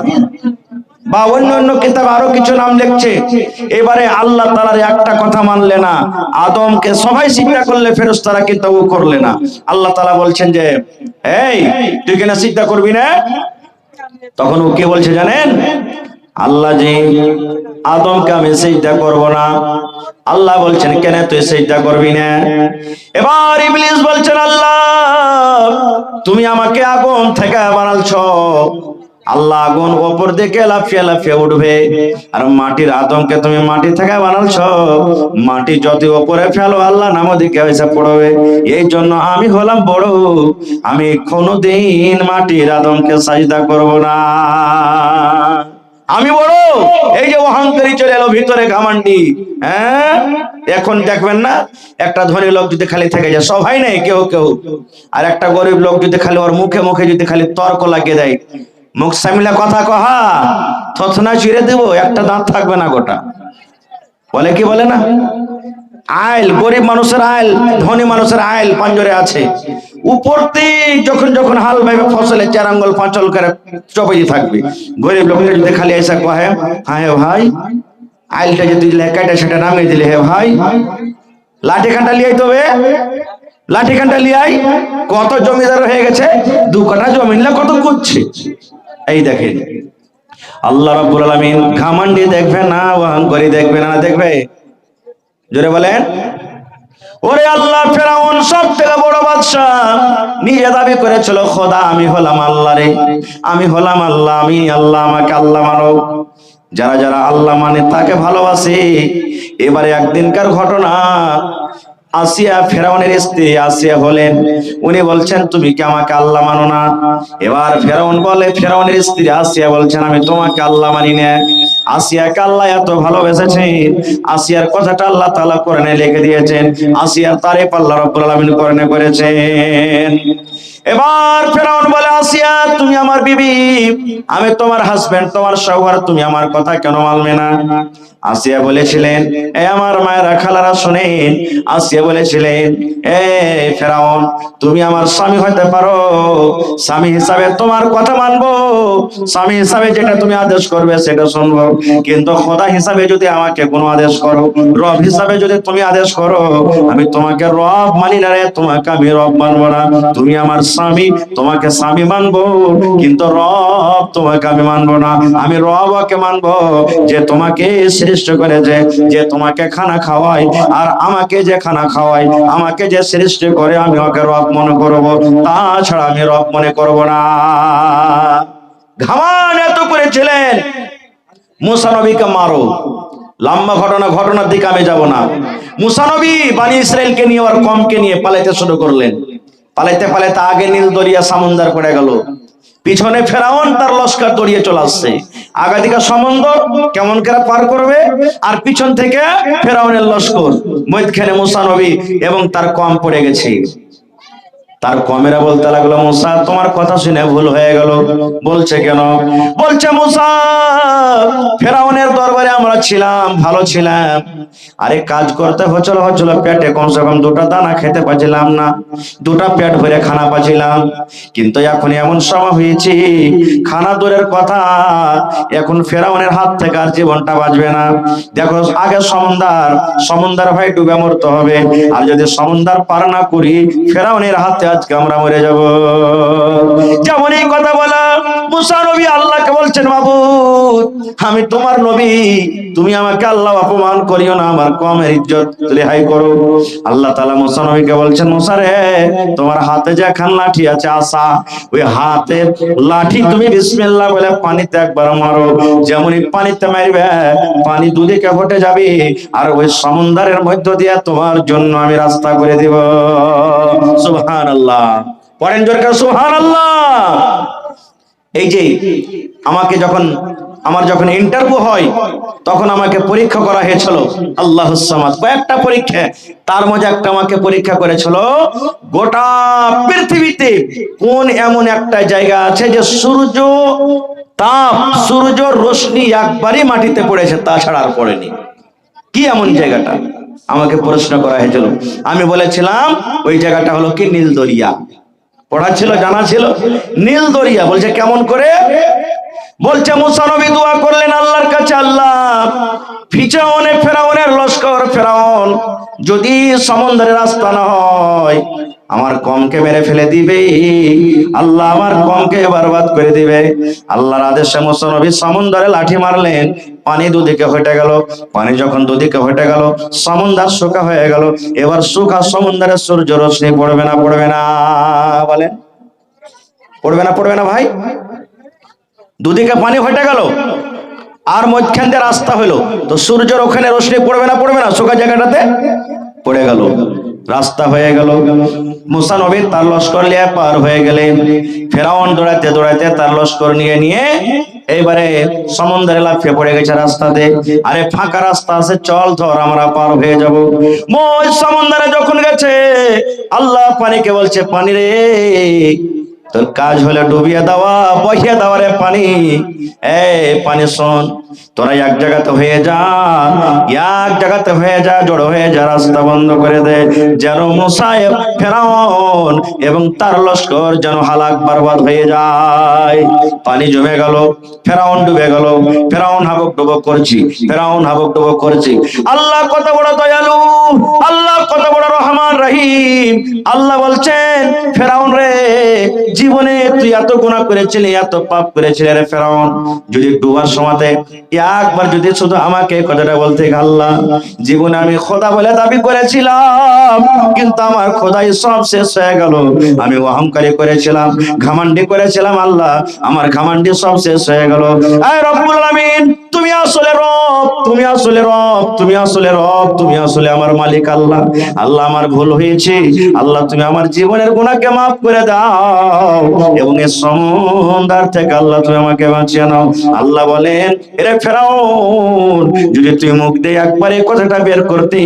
বা অন্য অন্য কিতাবে আরো কিছু নাম লিখছে। এবারে আল্লাহ তাআলার একটা কথা মানলে না, আদমকে সবাই সিজদা করলে, ফেরেশতারা কিন্তু ও করলে না। আল্লাহ তাআলা বলছেন যে এই তুই কেন সিজদা করবি না? তখন ও কি বলছে জানেন? আল্লাহ জি, আদমকে আমি সিজদা করব না। আল্লাহ বলছেন কেন তুই সিজদা করবি না? এবার ইবলিস বলছেন আল্লাহ তুমি আমাকে আগুন থেকে বানালছো, আল্লাহ আগুন উপর দিকে লাফিয়ে লাফিয়ে উঠবে, আর মাটির আদমকে তুমি মাটি থেকে বানালছো, মাটি যত উপরে ফেলো আল্লাহ নাম দিকে এসে পড়বে। এই জন্য আমি হলাম বড়, আমি কোনোদিন মাটির আদমকে সাজদা করব না। আমি বড়। এই যে অহংকারী চলে এলো ভিতরে, ঘামান্ডি। হ্যাঁ, এখন দেখবেন না, একটা ধনী লোক যদি খালি থেকে যায়, সবাই নেই কেউ কেউ, আর একটা গরিব লোক যদি খালি ওর মুখে মুখে যদি খালি তর্ক লাগিয়ে দেয়, মুখ সামিলা কথা কহা, থতনা চিড়ে দেব, একটা দাঁত থাকবে না গোটা। বলে কি বলে না? আইল, গরিব মানুষের আইল, ধনী মানুষের আইল পাঞ্জরে আছে। উপর যখন যখন হাল ভাইবে ফসলে 4 আঙ্গুল 5 আঙ্গুল করে চপাই থাকবে। গরিব লোকের যদি খালি এসে কহে হ্যাঁ হে ভাই, আইলটা যদি লেখাটা সেটা নামিয়ে দিলে, হে ভাই লাঠি কাঁটা লিয়াই, তবে লাঠি কাঁটা লিয়াই, কত জমিদার হয়ে গেছে, 2 কাঠা জমি নিলে কত করছে। এই দেখেন, আল্লাহ রাব্বুল আলামিন ঘামান্ডি দেখবে না, অহংকারী দেখবে না, দেখবে? জোরে বলেন। ওরে আল্লাহ, ফেরাউন সব থেকে বড় বাদশা, নিজে দাবি করেছিল খোদা আমি হলাম আল্লাহ রে, আমি হলাম আল্লাহ, আমি আল্লাহ, আমাকে আল্লাহ মানো। যারা যারা আল্লাহ মানে তাকে ভালোবাসে। এবারে একদিনকার ঘটনা, আসিয়া ফেরাউনের স্ত্রী আসিয়া হলেন, উনি বলছেন তুমি কি আমাকে আল্লাহ মানো না? এবার ফেরাউন বলে, ফেরাউনের স্ত্রী আসিয়া বলছেন আমি তোমাকে আল্লাহ মানি না। আসিয়াকে আল্লাহ এত ভালোবেসেছেন, আসিয়ার কথাটা আল্লাহ তাআলা কোরআনে লিখে দিয়েছেন, আসিয়ার তারিফ আল্লাহ রাব্বুল আলামিন কোরআনে করেছেন। এবার ফেরাউন বলে আসিয়া তুমি আমার বিবি, আমি তোমার হাজবেন্ড, তোমার শওহর, তুমি আমার কথা কেন মানবে না? আসিয়া বলেছিলেন, এ আমার মায়েরা খালারা শুনেন, আসিয়া বলেছিলেন এই ফেরাউন তুমি আমার স্বামী হতে পারো, স্বামী হিসাবে তোমার কথা মানবো, স্বামী হিসাবে যেটা তুমি আদেশ করবে সেটা শুনবো, কিন্তু খোদা হিসাবে যদি আমাকে কোনো আদেশ করো, রব হিসাবে যদি তুমি আদেশ করো, আমি তোমাকে রব মানি না রে, তোমাকে আমি রব মানবো না। তুমি আমার স্বামী, তোমাকে স্বামী মানবো, কিন্তু রব তোমাকে আমি মানবো না। আমি রবকে মানবো যে তোমাকে সৃষ্টি করেছে, যে তোমাকে খানা খাওয়ায়, আর আমাকে যে খানা খাওয়ায়, আমাকে যে সৃষ্টি করে, আমি ওকে রব মনে করবো, তাছাড়া আমি রব মনে করবো না। ঘামান এত করেছিলেন মুসা নবীকে মারো। লম্বা ঘটনার দিকে আমি যাব না। মুসা নবী বনি ইসরাইলকে নিয়ে আর কমকে নিয়ে পালাইতে শুরু করলেন। পালাইতে পালাইতে আগে নীল দরিয়া সমুদ্র পড়ে গেল, পিছনে ফেরাউন তার লস্কর দড়িয়ে চলে আসছে। আগা দিকে সমুদ্র কেমন করে পার করবে, আর পিছন থেকে ফেরাউনের লস্কর, মধ্যখানে মুসা নবী এবং তার কম পড়ে গেছে। তার কমেরা বলতে লাগলো মুসা তোমার কথা শুনে ভুল হয়ে গেল। বলছে কেন? বলছে মুসা ফেরাউনের দরবারে আমরা ছিলাম, ভালো ছিলাম, আরে কাজ করতে হচ্ছিল পেটে কমসে কম 2টা দানা খেতে পাচ্ছিলাম না, 2টা পেট ভরে খানা পাচ্ছিলাম, কিন্তু এখন এমন সময় হয়েছে খানা দূরের কথা, এখন ফেরাউনের হাত থেকে আর জীবনটা বাঁচবে না। দেখো আগে সমুদ্র ভাই ডুবে মরতে হবে, আর যদি সমুদ্র পার না করি ফেরাউনের হাতে আজকে আমরা মরে যাব। যেমন এই কথা বলা মুসা নবী আল্লাহকে বলছেন, মাবুদ আমি তোমার নবী, তুমি আমাকে আল্লাহ অপমান করিও না, আমার কমের ইজ্জত রেহাই করো। আল্লাহ তাআলা মুসা নবীকে বলছেন, মুসা রে তোমার হাতে যে খান লাঠি আছে আসা, ওই হাতের লাঠি তুমি বিসমিল্লাহ বলে পানিতে একবার মারো, যেমনই পানিতে মারবে পানি দুদিকে ঘটে যাবে, আর ওই সমুদ্রের মধ্য দিয়ে তোমার জন্য আমি রাস্তা করে দিব। সুবহানাল্লাহ, পড়েন জোরে করে সুবহানাল্লাহ। এই যে আমার যখন ইন্টারভিউ হয় তখন আমাকে পরীক্ষা করা হয়েছিল আল্লাহুস সামাদ, কয়েকটা পরীক্ষা, তার মধ্যে একটা আমাকে পরীক্ষা করেছিল গোটা পৃথিবীতে কোন এমন একটা জায়গা আছে যে সূর্য রশ্মি একবারই মাটিতে পড়েছে, তাছাড়া আর পড়েনি। কি এমন জায়গাটা আমাকে প্রশ্ন করা হয়েছিল। আমি বলেছিলাম ওই জায়গাটা হলো কি নীল দরিয়া। পড়া ছিল, জানা ছিল, নীল দরিয়া। বলছে কেমন করে? বলছে মুসা নবী দোয়া করলেন আল্লাহর কাছে, আল্লাহ ফেরাউনের লস্কর, ফেরাউন যদি সমুদ্রের রাস্তা না হয় আমার কমকে মেরে ফেলে দিবে, আল্লাহ আমার কমকে বরবাদ করে দিবে। আল্লাহর আদেশে মুসা নবী সমুদ্রে লাঠি মারলেন, পানি দুদিকে হটে গেল। পানি যখন দুদিকে হটে গেল সমুদ্র শুকা হয়ে গেল। এবার শুকা সমুদ্রের সূর্য রশ্মি পড়বে না? পড়বে না? বলেন পড়বে না? পড়বে না ভাই? দুদিকে পানি হটে গেল আর মধ্যখান দিয়ে রাস্তা হলো, তো সূর্যের ওখানে রশ্মি পড়বে না? পড়বে না? শুকা জায়গাটাতে পড়ে গেল, রাস্তা হয়ে গেল। মুসা নবী তার লস্কর নিয়ে পার হয়ে গেলেন। ফেরাউন দৌড়াইতে দৌড়াইতে তার লস্কর নিয়ে এইবারে সমুদ্রে লাফিয়ে পড়ে গেছে রাস্তাতে। আরে ফাঁকা রাস্তা আছে, চল ধর আমরা পার হয়ে যাব। মই সমুদ্রে যখন গেছে আল্লাহ পানিকে বলছে, পানি রে তোর কাজ হলে ডুবিয়ে দেওয়া, বহিয়ে দেওয়া রে পানি। পানি শোন, তোরা এক জায়গাতে হয়ে যা, জড়ো হয়ে যা, রাস্তা বন্ধ করে দে, যেন মুসা ফেরাউন এবং তার লস্কর যেন হালাক বরবাদ হয়ে যায়। পানি জমে গেল, ফেরাউন ডুবে গেল, ফেরাউন হাবক ডুবক করছি। আল্লাহ কত বড় দয়ালু, আল্লাহ কত বড় রহমান রহিম। আল্লাহ বলছেন, ফেরাউন রে জীবনে তুই এত গুনাহ করেছিলি, এত পাপ করেছিলি রে ফেরাউন, যদি ডুবার সময়তে একবার যদি শুধু আমাকে কথাটা বলতে, আল্লাহ জীবনে আমি খোদা বলে দাবি করেছিলাম, কিন্তু আমার খোদাই সব শেষ হয়ে গেল। আমি অহংকারী করেছিলাম, ঘমন্ডি করেছিলাম, আল্লাহ আমার ঘমন্ডি সব শেষ হয়ে গেল। আয় রব্বুল আলামিন, তুমি আসলে রব, তুমি আসলে রব, তুমি আসলে রব, তুমি আসলে আমার মালিক। আল্লাহ আল্লাহ আমার ভুল হয়েছে, আল্লাহ তুমি আমার জীবনের গুনাহকে মাফ করে দাও এবং এই সমুদ্র থেকে আল্লাহ তুমি আমাকে বাঁচিয়ে নাও। আল্লাহ বলেন, এরে ফেরাউন যদি তুই মুখ দিয়ে একবার এই কথাটা বের করতে,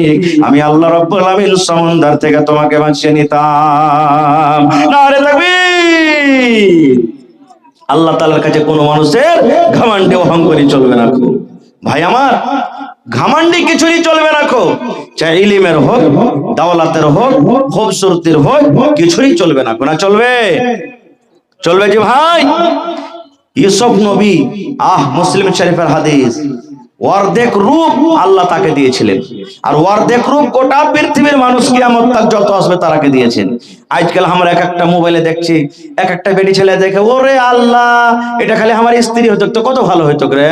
আমি আল্লাহ রব্বুল আলামিন সমুদ্র থেকে তোমাকে বাঁচিয়ে নিতাম। নারে তাকবীর। আল্লাহ তাআলার কাছে কোনো মানুষের ঘমন্ডে অহংকারী চলবে না। ভাই আমার, ঘমন্ডি কিছুই চলবে না। চাই ইলমের হোক, দাওলাতের হোক, খুবসুরতির হোক, কিছুই চলবে না। কোনা চলবে? চলবে যে ভাই। ইউসুফ নবী, মুসলিম শরীফের হাদিস, অর্ধেক রূপ আল্লাহ তাকে দিয়েছিলেন, আর অর্ধেক রূপ গোটা পৃথিবীর মানুষ কিয়ামত তাক যত আসবে তারাকে দিয়েছেন। আজকাল আমরা এক একটা মোবাইলে দেখছি, এক একটা বেটি ছেলে দেখে, ওরে আল্লাহ এটা খালি আমার স্ত্রী হতো তো কত ভালো হইতো রে।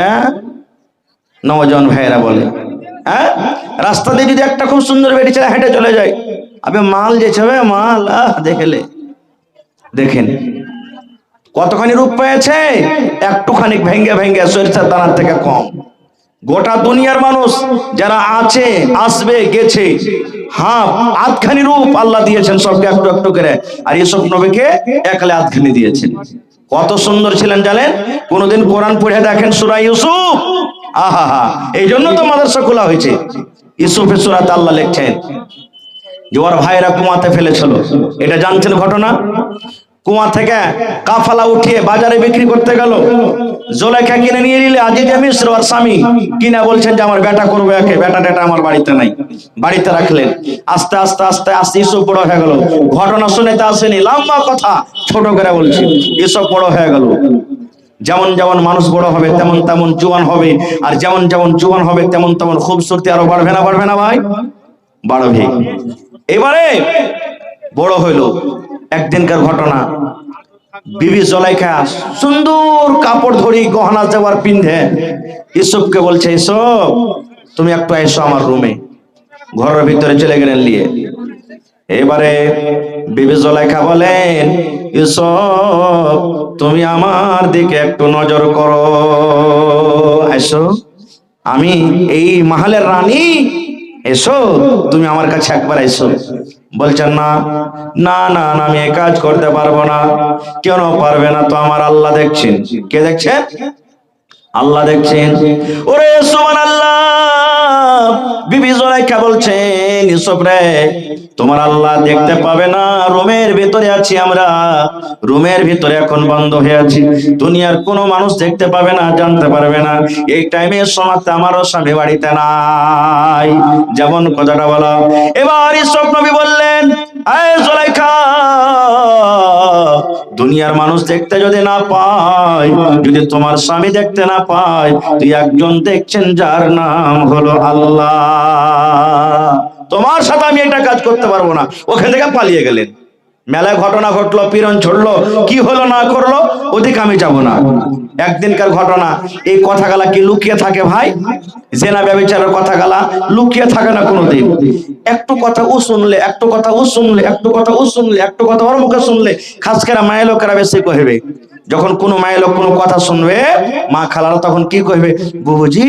নওজোয়ান ভাইয়েরা বলে, রাস্তা দিয়ে যদি একটা খুব সুন্দর বেটি ছেলে হেঁটে চলে যায়, আবে মাল যে ছবে মাল, দেখেলে দেখেন কতখানি রূপ পেয়েছে, একটুখানি ভেঙ্গে ভেঙ্গে সরিষার দানার থেকে কম। গোটা দুনিয়ার মানুষ যারা আছে, আসবে, গেছে, আধখানি রূপ আল্লাহ দিয়েছেন সবকে একটু একটু করে, আর ইউসুফ নবীকে একলে আধখানি দিয়েছেন। কত সুন্দর ছিলেন জানেন? কোনদিন কোরআন পড়ে দেখেন সূরা ইউসুফ, এই জন্য তো মাদ্রাসা খোলা হয়েছে। ইউসুফের সূরাতে আল্লাহ লিখছেন যে ওর ভাইরা কুয়াতে ফেলেছিল, এটা জানছেন ঘটনা? কুয়া থেকে কাফালা উঠিয়ে বাজারে বিক্রি করতে গেল, জুলাইখা কিনে নিয়ে নিলে আজিজ মিস্র আর স্বামী কিনা বলছেন যে আমার বেটা করবো, একে বেটা টেটা আমার বাড়িতে নাই, বাড়িতে রাখলেন। আস্তে আস্তে আস্তে আস্তে ইউসুফ বড় হয়ে গেল। ঘটনা শুনেতে আসেনি, লম্বা কথা ছোট করে বলছি। ইউসুফ বড় হয়ে গেল, যেমন যেমন মানুষ বড় হবে তেমন তেমন জোয়ান হবে, আর যেমন যেমন জোয়ান হবে তেমন তেমন খুবসুরতি আরো বাড়বে না? বাড়বে না ভাই? বাড়বে। এবারে বড় হইল, একদিনকার ঘটনা, বিবি জুলাইখা সুন্দর কাপড় ধরি গহনা জেওয়ার পিন্ধে ইউসুফকে বলছে, ইউসুফ তুমি একটু এসো আমার রুমে। ঘরের ভিতরে চলে গেলেন নিয়ে। এবারে বিবি জুলাইখা বলেন, ইউসুফ তুমি আমার দিকে একটু নজর করো, এসো, আমি এই মাহালের রানী, এসো তুমি আমার কাছে একবার এসো। বলছেন না না না না, আমি এই কাজ করতে পারবো না। কেন পারবে না? তো আমার আল্লাহ দেখছেন। কে দেখছেন? আল্লাহ দেখছেন। ওরে সুবহানাল্লাহ, বিবি জুলাইখা বলছেন, ইউসুফ রে তোমার আল্লাহ দেখতে পাবে না, রুমের ভিতরে আছি আমরা, রুমের ভিতরে এখন বন্ধ হয়ে আছি, দুনিয়ার কোনো মানুষ দেখতে পাবে না, জানতে পারবে না। এই টাইমে সমাজে আমারও স্বামী বাড়িতে নাই, যেমন কথাটা বলা। এবার ইউসুফ নবী বললেন, এই জুলাইখা, দুনিয়ার মানুষ দেখতে যদি না পায়, যদি তোমার স্বামী দেখতে না পায়, তুই একজন দেখছেন যার নাম হলো আল্লাহ। তোমার সাথে আমি এটা কাজ করতে পারবো না। ওখান থেকে পালিয়ে গেলেন। মেলায় ঘটনা ঘটলো, পীড়ন ছড়লো, কি হলো না করলো ওদিকে আমি যাব না। একদিনকার ঘটনা। এই কথাগুলা কি লুকিয়ে থাকে ভাই? জেনা ব্যভিচারের কথাগুলা লুকিয়ে থাকে না কোনোদিন। একটু কথা ও শুনলে, একটু কথা ও শুনলে, একটু কথা ও শুনলে, একটু কথা ওর মুখে শুনলে, খাস করে মায়ের লোকেরা বেশি কহিবে। যখন কোনো মায়ের লোক কোনো কথা শুনবে, মা খালারা তখন কি কইবে, বুবুজি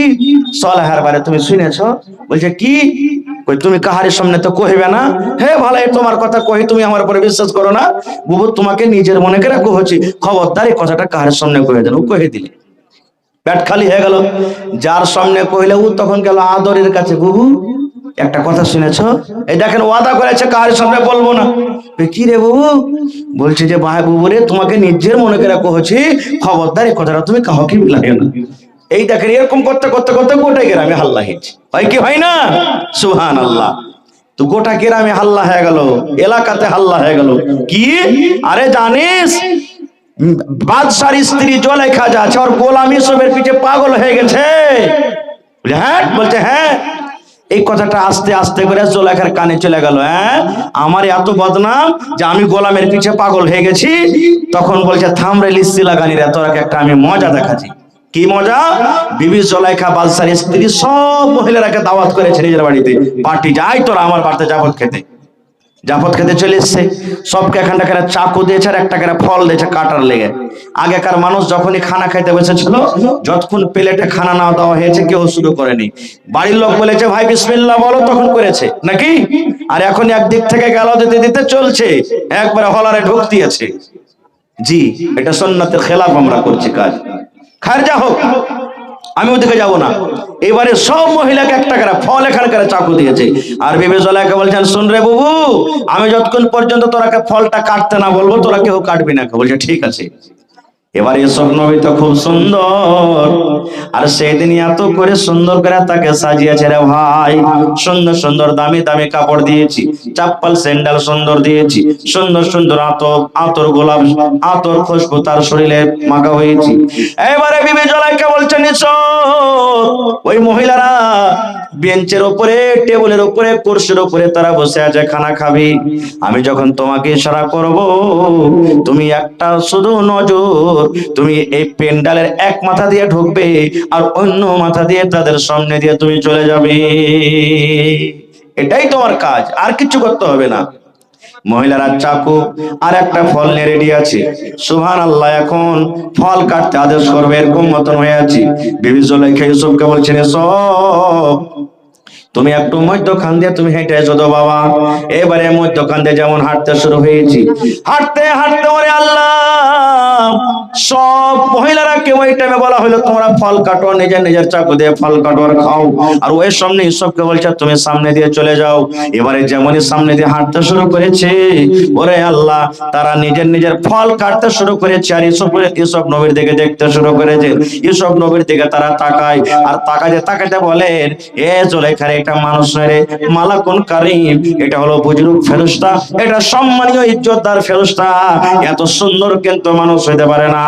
সলাহার বারে তুমি শুনেছো? বলছে কি? তুমি কাহারের সামনে তো কহিবে না। হে ভালাই, তোমার কথা কহি, তুমি আমার উপরে বিশ্বাস করো না? বুবু তোমাকে নিজের মনে করে কহছি, খবরদার এই কথাটা কাহারের সামনে কহে দেন। ও কহে দিলে পেট খালি হয়ে গেল। যার সামনে কইলে ও তখন গেল আদরের কাছে, বুবু একটা কথা শুনেছো? এই দেখেন ওয়াদা করেছে কাহারের সামনে বলবো না। কি রে বুবু? বলছে যে ভাই বুবু রে, তোমাকে নিজের মনে করে কহছি, খবরদার এই কথাটা তুমি কাউকে বলিও না। এই দেখেন এরকম করতে করতে করতে গোটা গ্রামে হাল্লা হয়েছে। হয় কি হয় না? সুবহানাল্লাহ। তো গোটা গ্রামে হাল্লা হয়ে গেল, এলাকাতে হাল্লা হয়ে গেল। কি? আরে জানিস বাদশার স্ত্রী জুলাইখা যা আছে, ওর গোলাম ইউসুফের পিঠে পাগল হয়ে গেছে। হ্যাঁ, বলছে হ্যাঁ। এই কথাটা আস্তে আস্তে করে জুলাইখার কানে চলে গেল। হ্যাঁ, আমার এত বদনাম যে আমি গোলামের পিছে পাগল হয়ে গেছি। তখন বলছে থাম রে লিস্সি লাগানিরা, তোরাকে একটা আমি মজা দেখাচ্ছি। কি মজা? বিবি জুলাইখা বাদশার স্ত্রী সব মহিলারাকে দাওয়াত করেছে নিজের বাড়িতে, পার্টি যাই তোরা আমার বাড়িতে জাফত খেতে। জাফত খেতে চলে এসছে। সবকে এখানটা করে চাকু দিয়েছে আর একটা করে ফল দিয়েছে কাটার লেগে। আগেকার মানুষ যখনই খানা খাইতে বসেছিল, যতক্ষণ প্লেটে খানা না দেওয়া হয়েছে কেউ শুরু করেনি। বাড়ির লোক বলেছে ভাই বিসমিল্লাহ বলো, তখন করেছে নাকি। আর এখন একদিক থেকে গেল দিতে দিতে চলছে, একবারে হলারে ঢুক দিয়েছে। জি, এটা সুন্নাতের খেলাফ আমরা করছি কাজ। খারজা হোক, আমি ওদিকে যাব না। এবারে সব মহিলাকে একটা করে ফল এখানকার চাকু দিয়েছে। আর বিবি জুলাইখা বলছেন, শুন রে বুবু, আমি যতক্ষণ পর্যন্ত তোরাকে ফলটা কাটতে না বলবো তোরা কেউ কাটবি না। বলছে ঠিক আছে। এবার ইউসুফ নবী তো খুব সুন্দর, আর সেদিন এত করে সুন্দর করে তাকে সাজিয়েছে রে ভাই। সুন্দর সুন্দর দামি দামি কাপড় দিয়েছি, চাপ্পাল স্যান্ডেল সুন্দর দিয়েছি, সুন্দর সুন্দর আতর গোলাপ আতর খুশবু তার শরীরে মাখা হয়েছি। এবারে বিবি জুলাইখা বলছেন, ওই মহিলারা বেঞ্চের উপরে, টেবিলের উপরে, কুরসির উপরে তারা বসে আছে, খানা খাবি। আমি যখন তোমাকে ইশারা করব, তুমি একটা শুধু নজর, তুমি এই পেন্ডালের এক মাথা দিয়ে ঢুকবে আর অন্য মাথা দিয়ে তাদের সামনে দিয়ে তুমি চলে যাবে। এটাই তোমার কাজ, আর কিছু করতে হবে না। মহিলারা চাকু আর একটা ফল নিয়ে রেডি আছে। সুবহানাল্লাহ, এখন ফল কাটতে আদেশ করবে এরকম মতন হয়ে আছি। বিবি জুলাইখা ইউসুফকে বলছেন, সব তুমি একটু মধ্যখান দিয়ে তুমি হেঁটে এসো তো বাবা। এবারে মধ্যখান দিয়ে যেমন হাঁটতে শুরু হয়েছি, হাঁটতে হাঁটতে ওরে আল্লাহ, সব মহিলারা কে ওই টাইমে বলা হলো তোমরা ফল কাটো, নিজের নিজের চাকু দিয়ে ফল কাটো আর খাও। আর ওই সামনে ইউসুফকে বলছে তুমি সামনে দিয়ে চলে যাও। এবারে যেমনই সামনে দিয়ে হাঁটতে শুরু করেছে, ওরে আল্লাহ, তারা নিজের নিজের ফল কাটতে শুরু করেছে। আর ইউসুফ নবীর দিকে দেখতে শুরু করেছে। ইউসুফ নবীর দিকে তারা তাকায়, আর তাকাতে তাকাতে বলেন, এ জুলাইখা, এটা মানুষ নয় রে, মালাকুন কারীম, এটা হলো বুজরুগ ফেরেশতা, এটা সম্মানীয় ইজ্জতদার ফেরেশতা, এত সুন্দর কিন্তু মানুষ হইতে পারে না।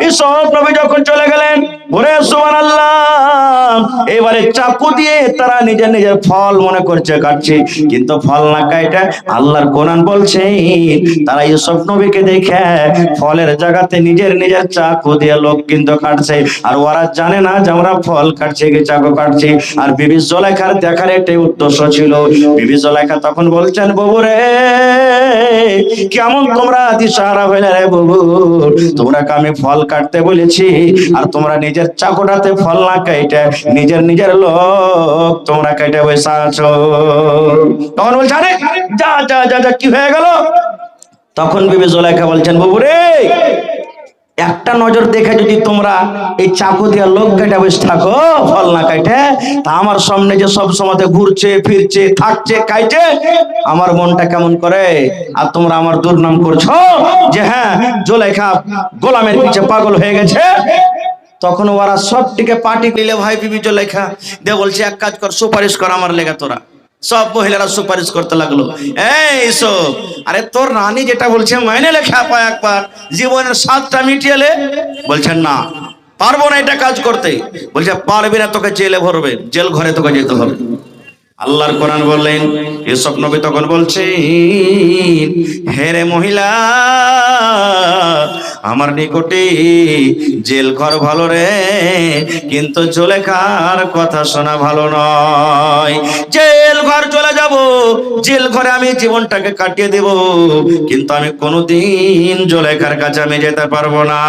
ইউসুফ নবী যখন চলে গেলেন, ওরে সুবহানাল্লাহ, এবারে চাকু দিয়ে তারা নিজের নিজের ফল মনে করছে কাটছে, কিন্তু ফল না কাইটা আল্লাহর কোরআন বলছে তারা ইউসুফ নবীকে দেখে ফলের জায়গাতে নিজের নিজের চাকু দিয়ে লোক কিন্তু কাটছে। আর ওরা জানে না যে আমরা ফল কাটছি কি চাকু কাটছি। আর বিবি জুলাইখার দেখার একটাই উদ্দেশ্য ছিল। বিবি জুলাইখা তখন বলছেন, বাবু রে কেমন তোমরা দিশাহারা হইলে রে বাবু, তোমরা আমি ফল কাটতে বলেছি আর তোমরা নিজের চাকুটাতে ফল না কাইটে নিজের নিজের লোক তোমরা কাইটে বসে আছো। তখন বলছে, আরে যা যা যা যা কি হয়ে গেল? তখন বিবি জুলাইখা বলছেন, বাবু রে একটা নজর দেখে যদি তোমরা এই চাকু দিয়ে লোক কেটে বসে থাকো ফল না কাটে, তা আমার সামনে যে সব সময় ঘুরছে ফিরছে থাকছে খাইছে আমার মনটা কেমন করে। আর তোমরা আমার দুর্নাম করছো যে হ্যাঁ জুলাইখা গোলামের পিছে পাগল হয়ে গেছে। তখন ওরা সবটিকে পার্টি দিলে ভাই বিবি জুলাইখা দিয়ে বলছে, এক কাজ কর, সুপারিশ কর আমার লেগে। তোরা সব মহিলারা সুপারিশ করতে লাগলো, এই সব আরে তোর রানী যেটা বলছে মাইনে লেখা পা একবার জীবনের স্বাদটা মিটিয়েলে। বলছেন না পারবো না এটা কাজ করতে। বলছে পারবি না, তোকে জেলে ভরবে, জেল ঘরে তোকে যেতে হবে। আল্লাহর কোরআন বললেন, ইউসুফ নবী তখন বলছেন, হে রে মহিলা আমার নিকটে জেল ঘর ভালো রে, কিন্তু জুলেখার কথা শোনা ভালো নয়। জেল ঘর চলে যাব, জেল ঘরে আমি জীবনটাকে কাটিয়ে দেব, কিন্তু আমি কোনোদিন জুলেখার কাছে আমি যেতে পারবো না।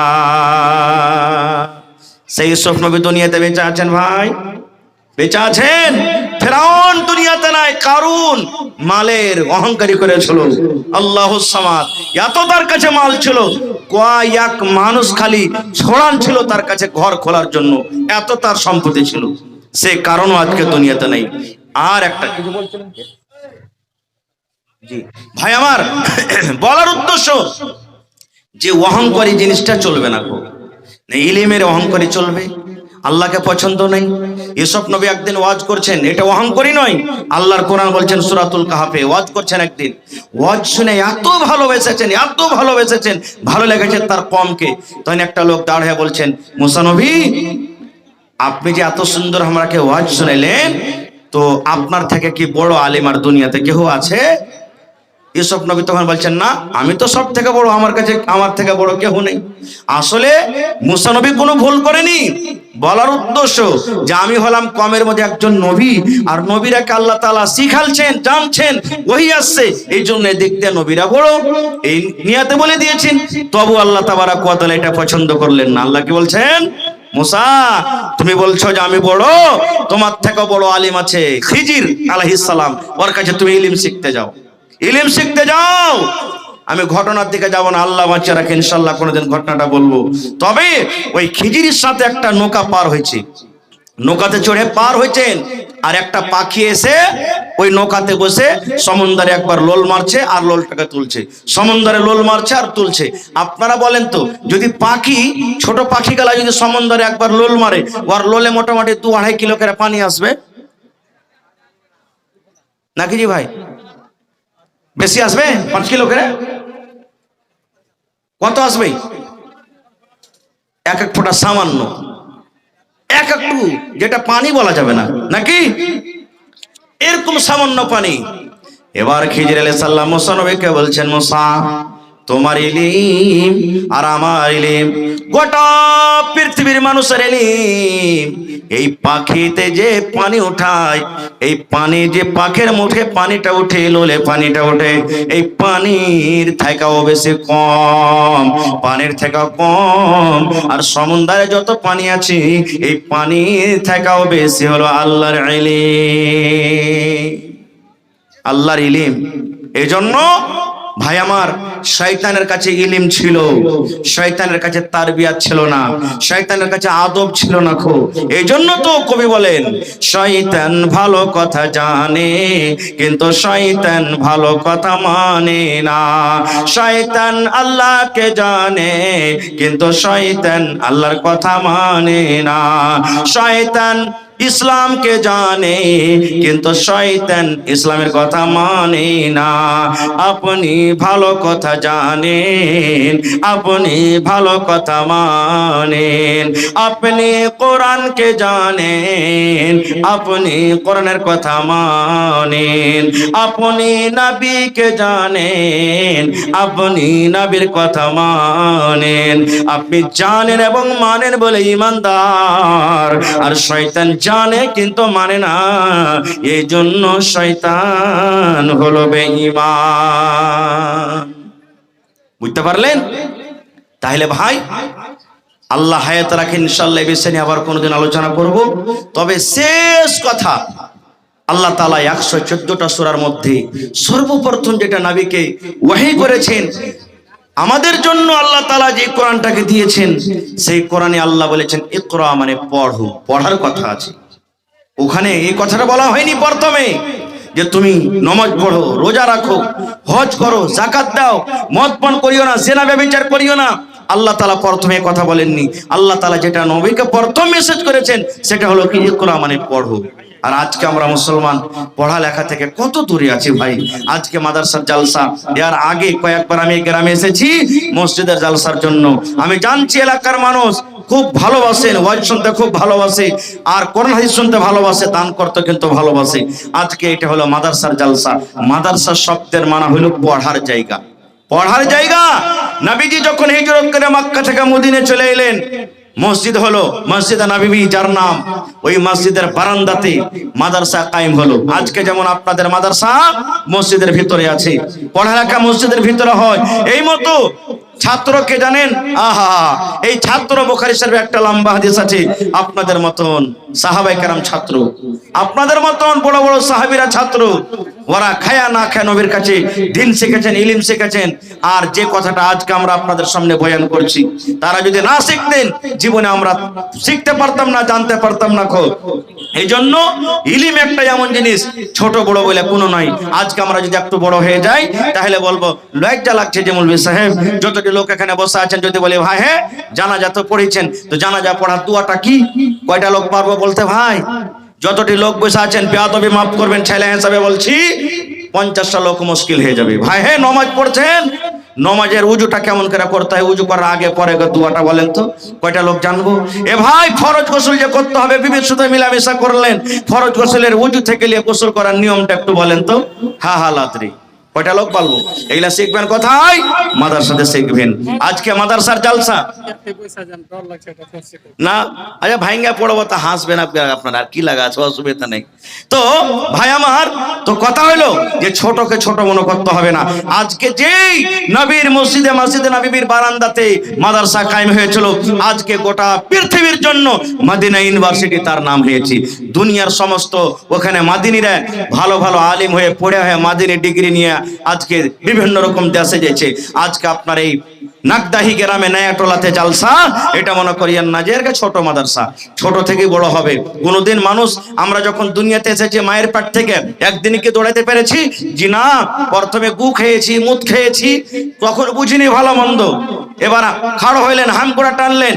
সেই ইউসুফ নবী দুনিয়াতে বেঁচে আছেন ভাই, বেঁচে আছেন। ফেরাউন দুনিয়াতে নাই, কারুন মালের অহংকারী করেছিল। আল্লাহুস সামাদ, এত তার কাছে মাল ছিল, কয়েক মানুষ খালি ছড়ান ছিল তার কাছে ঘর খোলার জন্য, এত তার সম্পত্তি ছিল। সে কারণও আজকে দুনিয়াতে নেই। আর একটা কিছু বলছিলেন জি ভাই আমার, বলার উদ্দেশ্য যে অহংকারী জিনিসটা চলবে না, ইলমের অহংকারী চলবে, আল্লাহকে পছন্দ নেই। ইউসুফ নবী একদিন ওয়াজ করছেন, এটা অহংকারী নয়। আল্লাহর কোরআন বলছেন সূরাতুল কাহফে, ওয়াজ করছেন একদিন, ওয়াজ শুনে এত ভালোবেসেছেন, এত ভালোবেসেছেন, ভালো লেগেছে তার কমকে। তখন একটা লোক দাঁড়িয়ে বলছেন, মুসা নবী আপনি যে এত সুন্দর আমাকে ওয়াজ শুনাইলেন, তো আপনার থেকে কি বড় আলেম আর দুনিয়াতে কেউ আছে? ইউসুফ নবী তখন বলছেন, না আমি তো সব থেকে বড়, আমার কাছে আমার থেকে বড় কেউ নেই। আসলে মুসা নবী কোনো ভুল করেনি। বলার উদ্দেশ্য যে আমি হলাম কমের মধ্যে একজন নবী, আর নবীরাকে আল্লাহ তাআলা শিখালছেন, জানছেন, ওহী আসছে, এই জন্য দেখতে নবীরা বড়, এই নিয়াতে বলে দিয়েছেন। তবু আল্লাহ তাবারাক ওয়া তাআলা এটা পছন্দ করলেন না। আল্লাহ কি বলছেন, মুসা তুমি বলছো যে আমি বড়, তোমার থেকে বড় আলিম আছে খিজির আলাইহিস সালাম, ওর কাছে তুমি ইলম শিখতে যাও, ইলম শিখতে যাও। আমি ঘটনার দিকে যাব না, আল্লাহ বাঁচিয়ে রাখে, ইনশাআল্লাহ কোনোদিন ঘটনাটা বলবো। তবে ওই খিজিরের সাথে একটা নৌকা পার হয়েছে, নৌকাতে চড়ে পার হয়েছেন, আর একটা পাখি এসে ওই নৌকাতে বসে সমুদ্রে একবার লোল মারছে আর লোলটাকে তুলছে, সমুদ্রে লোল মারছে আর তুলছে। আপনারা বলেন তো, যদি পাখি, ছোট পাখি গেলা যদি সমুদ্রে একবার লোল মারে, ওর লোলে মোটামুটি 2-2.5 কিলো করে পানি আসবে নাকি জি ভাই? বেশি আসবে? 5 কিলো করে কত আসবে? এক এক ফোঁটা সামান্য, এক একটু, যেটা পানি বলা যাবে না নাকি, এরকম সামান্য পানি। এবার খিজির আলাইহিস সালাম মুসা নবীকে বলছেন, মুসা তোমার ইলম আর আমার ইলম, গোটা পৃথিবীর মানুষের ইলম, এই পাখিতে যে পানি উঠায়, এই পানি যে পাখির মুখে পানিটা উঠে, লোলে পানিটা ওঠে, এই পানির থেকেও বেশি কম, পানির থেকেও কম। আর সমুদ্রে যত পানি আছে, এই পানির থেকেও বেশি হলো আল্লাহর ইলম, আল্লাহর ইলম। এই জন্য ভাই আমার, শয়তানের কাছে ইলম ছিল, শয়তানের কাছে তারবিয়াত ছিল না, শয়তানের কাছে আদব ছিল না খো। এই জন্য তো কবি বলেন, শয়তান ভালো কথা জানে কিন্তু শয়তান ভালো কথা মানে না, শয়তান আল্লাহকে জানে কিন্তু শয়তান আল্লাহর কথা মানে না, শয়তান ইসলামকে জানে, কিন্তু শয়তান ইসলামের কথা মানে না। আপনি ভালো কথা জানেন, আপনি ভালো কথা মানেন, আপনি কোরআনকে জানেন, আপনি কোরআনের কথা মানেন, আপনি নবীকে জানেন, আপনি নবীর কথা মানেন। আপনি জানেন এবং মানেন বলে ঈমানদার, আর শয়তান জানে কিন্তু মানে না, এই জন্য শয়তান হলো বেঈমান। বুঝতে পারলেন? তাহলে ভাই আল্লাহ হায়াত রাখে, ইনশাআল্লাহ এই বিষয় নিয়ে আবার কোনোদিন আলোচনা করব। তবে শেষ কথা, আল্লাহ তাআলা 114টা সূরার মধ্যে সর্বপ্রথম যেটা নবীকে ওহী করেছেন, আমাদের জন্য আল্লাহ তাআলা যে কোরআনটাকে দিয়েছেন, সেই কোরআনে আল্লাহ বলেছেন ইকরা, মানে পড়ো, পড়ার কথা আছে। ওখানে এই কথাটা বলা হয়নি প্রথমে যে তুমি নামাজ পড়ো, রোজা রাখো, হজ করো, যাকাত দাও, মদ পান করিও না, জিনা ব্যভিচার করিও না। আল্লাহ তাআলা প্রথমে কথা বলেননি। আল্লাহ তাআলা যেটা নবীকে প্রথম মেসেজ করেছেন সেটা হলো কি ইকরা, মানে পড়ো। আর আজকে আমরা মুসলমান পড়ালেখা থেকে কত দূরে আছি ভাই। আজকে মাদ্রাসার জালসা, এর আগে কয়েকবার আমি গ্রামে এসেছি মসজিদের জালসার জন্য। আমি জানছি এলাকার মানুষ খুব ভালোবাসেন, ওয়াজ শুনতে খুব ভালোবাসে, আর কোরআন হাদিস শুনতে ভালোবাসে, দান করতে কিন্তু ভালোবাসে। আজকে এটা হলো মাদ্রাসার জালসা। মাদ্রাসা শব্দের মানে হলো পড়ার জায়গা, পড়ার জায়গা। নবীজি যখন হিজরত করে মক্কা থেকে মদিনায় চলে এলেন, মসজিদ হলো মসজিদে নববী, যার নাম, ওই মসজিদের বারান্দাতে মাদ্রাসা কায়েম হলো। আজকে যেমন আপনাদের মাদ্রাসা মসজিদের ভিতরে আছে, পড়ালেখা মসজিদের ভিতরে হয়। এই মতো ছাত্রকে জানেন, আহা, এই ছাত্র বুখারী শরীফে একটা লম্বা হাদিস আছে, আপনাদের মতন সাহাবায়ে কেরাম ছাত্র, আপনাদের মতন বড় বড় সাহাবীরা ছাত্র। ওরা খায়া না খায় নবীর কাছে দিন শিখেছেন, ইলম শিখেছেন। আর যে কথাটা আজকে আমরা আপনাদের সামনে বয়ান করছি, তারা যদি না শিখতেন জীবনে আমরা শিখতে পারতাম না, জানতে পারতাম না। এই জন্য ইলম একটা এমন জিনিস, ছোট বড় বলে কোনো নয়। আজকে আমরা যদি একটু বড় হয়ে যাই তাহলে বলবো লজ্জা লাগছে যে মৌলভী সাহেব যতটি লোক এখানে বসে আছেন, যদি বলে ভাই হ্যাঁ জানাজা তো পড়েছেন, তো জানাজা পড়ার দোয়াটা কি, কয়টা লোক পারবো বলতে? ভাই যতটি লোক বসে আছেন, বেয়াদবি মাফ করবেন, ছেলে হিসাবে বলছি, 50টা লোক মুশকিল হয়ে যাবে। ভাই হ্যাঁ নামাজ পড়ছেন, নামাজের উজুটা কেমন করে করতে হয়, উজু করার আগে পরে দোয়াটা বলেন তো, কয়টা লোক জানবো? এ ভাই ফরজ গোসল যে করতে হবে, বিবির সাথে মিলামেশা করলেন, ফরজ গোসলের উজু থেকে নিয়ে গোসল করার নিয়মটা একটু বলেন তো। লাতরি কয়টা লোক পালবো? এগুলা শিখবেন কোথায়? মাদ্রাসাতে শিখবেন। আজকে মাদ্রাসার জালসা না, আচ্ছা ভাইঙ্গা পড়বো তা হাসবেন আপনারা, আর কি লাগা আছে, অসুবিধা নেই। তো ভাই আমার, তো কথা হলো যে ছোটকে ছোট মনে করতে হবে না। আজকে যেই নবীর মসজিদে, মসজিদে নবীর বারান্দাতে মাদ্রাসা কায়েম হয়েছিল, আজকে গোটা পৃথিবীর জন্য মদিনা ইউনিভার্সিটি তার নাম হয়েছে। দুনিয়ার সমস্ত ওখানে মাদিনীরা ভালো ভালো আলিম হয়ে পড়ে হয়ে মাদিনী ডিগ্রি নিয়ে আজকে বিভিন্ন রকম দেশে যাচ্ছে। আজকে আপনার এই নাগদাহি গ্রামে নয়াটোলাতে জালসা, এটা মনে করিয়েন না যে এর ছোট মাদ্রাসা, ছোট থেকে বড় হবে। কোনোদিন মানুষ, আমরা যখন দুনিয়াতে এসেছি মায়ের পেট থেকে, একদিনই কি দৌড়াইতে পেরেছি? জি না, প্রথমে গু খেয়েছি, মুদ খেয়েছি, তখন বুঝিনি ভালো মন্দ। এবার খাড়ো হইলেন, হাম করে টানলেন,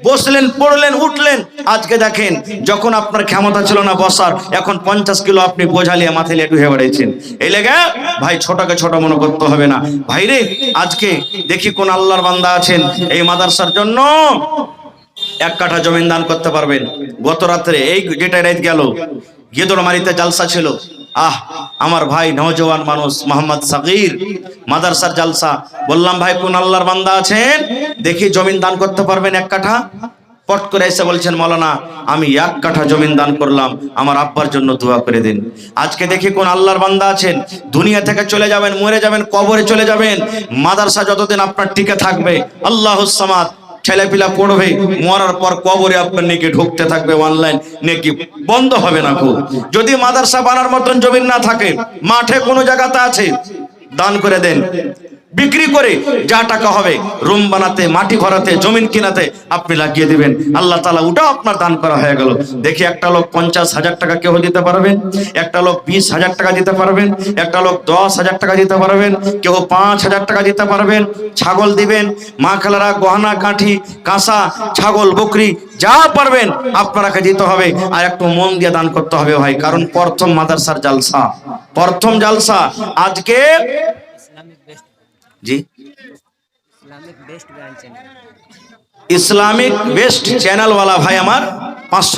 বসলেন, পড়লেন, উঠলেন। আজকে দেখেন, যখন আপনার ক্ষমতা ছিল না বসার, এখন 50 কিলো আপনি বোঝালিয়ে মাথায় লেটু হয়ে বেড়েছেন। এই লেগে ভাই ছোটকে ছোট মনে করতে হবে না। ভাইরে আজকে দেখি কোন আল্লাহর বান্দা আছেন এই মাদ্রাসার জন্য 1 কাঠা জমিন দান করতে পারবেন। গত রাত্রে এই যেটা রাত গেল গেদরমারিতে জালসা ছিল, আমার ভাই নওজওয়ান মানুষ মোহাম্মদ সাগীর, মাদ্রাসার জালসা। বললাম ভাই কোন আল্লাহর বান্দা আছেন দেখি জমিন দান করতে পারবেন 1 কাঠা? পট করে এসে বলছেন মাওলানা আমি 1 কাঠা জমিন দান করলাম, আমার আব্বার জন্য দোয়া করে দিন। আজকে দেখি কোন আল্লাহর বান্দা আছেন, দুনিয়া থেকে চলে যাবেন, মরে যাবেন, কবরে চলে যাবেন, মাদ্রাসা যতদিন আপনার টিকে থাকবে, আল্লাহুস সামাদ, ছেলেপিলা পড়বে, মরার পর কবরে আপনার নেকি ঢুকতে থাকবে, অনলাইন নেকি বন্ধ হবে না। যদি মাদ্রাসা বানার মতন জমিন না থাকে, মাঠে কোনো জায়গাতে আছে, দান করে দেন। বিক্রি করে যা টাকা হবে রুম বানাতে, মাটি ভরাতে, জমিন কিনাতে আপনি লাগিয়ে দিবেন। আল্লাহ তাআলা ওটাও আপনার দান করা হয়ে গেল। দেখি একটা লোক 50,000 টাকা কেউ দিতে পারবেন, একটা লোক 20,000 টাকা দিতে পারবেন, একটা লোক 10,000 টাকা দিতে পারবেন, কেউ 5,000 টাকা দিতে পারবেন। ছাগল দিবেন, মা খালারা গহনা কাঠি কাঁসা ছাগল বকরি যা পারবেন আপনারাকে দিতে হবে। আর একটু মন দিয়ে দান করতে হবে ভাই, কারণ প্রথম মাদ্রাসার জালসা, প্রথম জালসা আজকে। জি, ইসলামিক বেস্ট চ্যানেল ওয়ালা ভাই আমার 500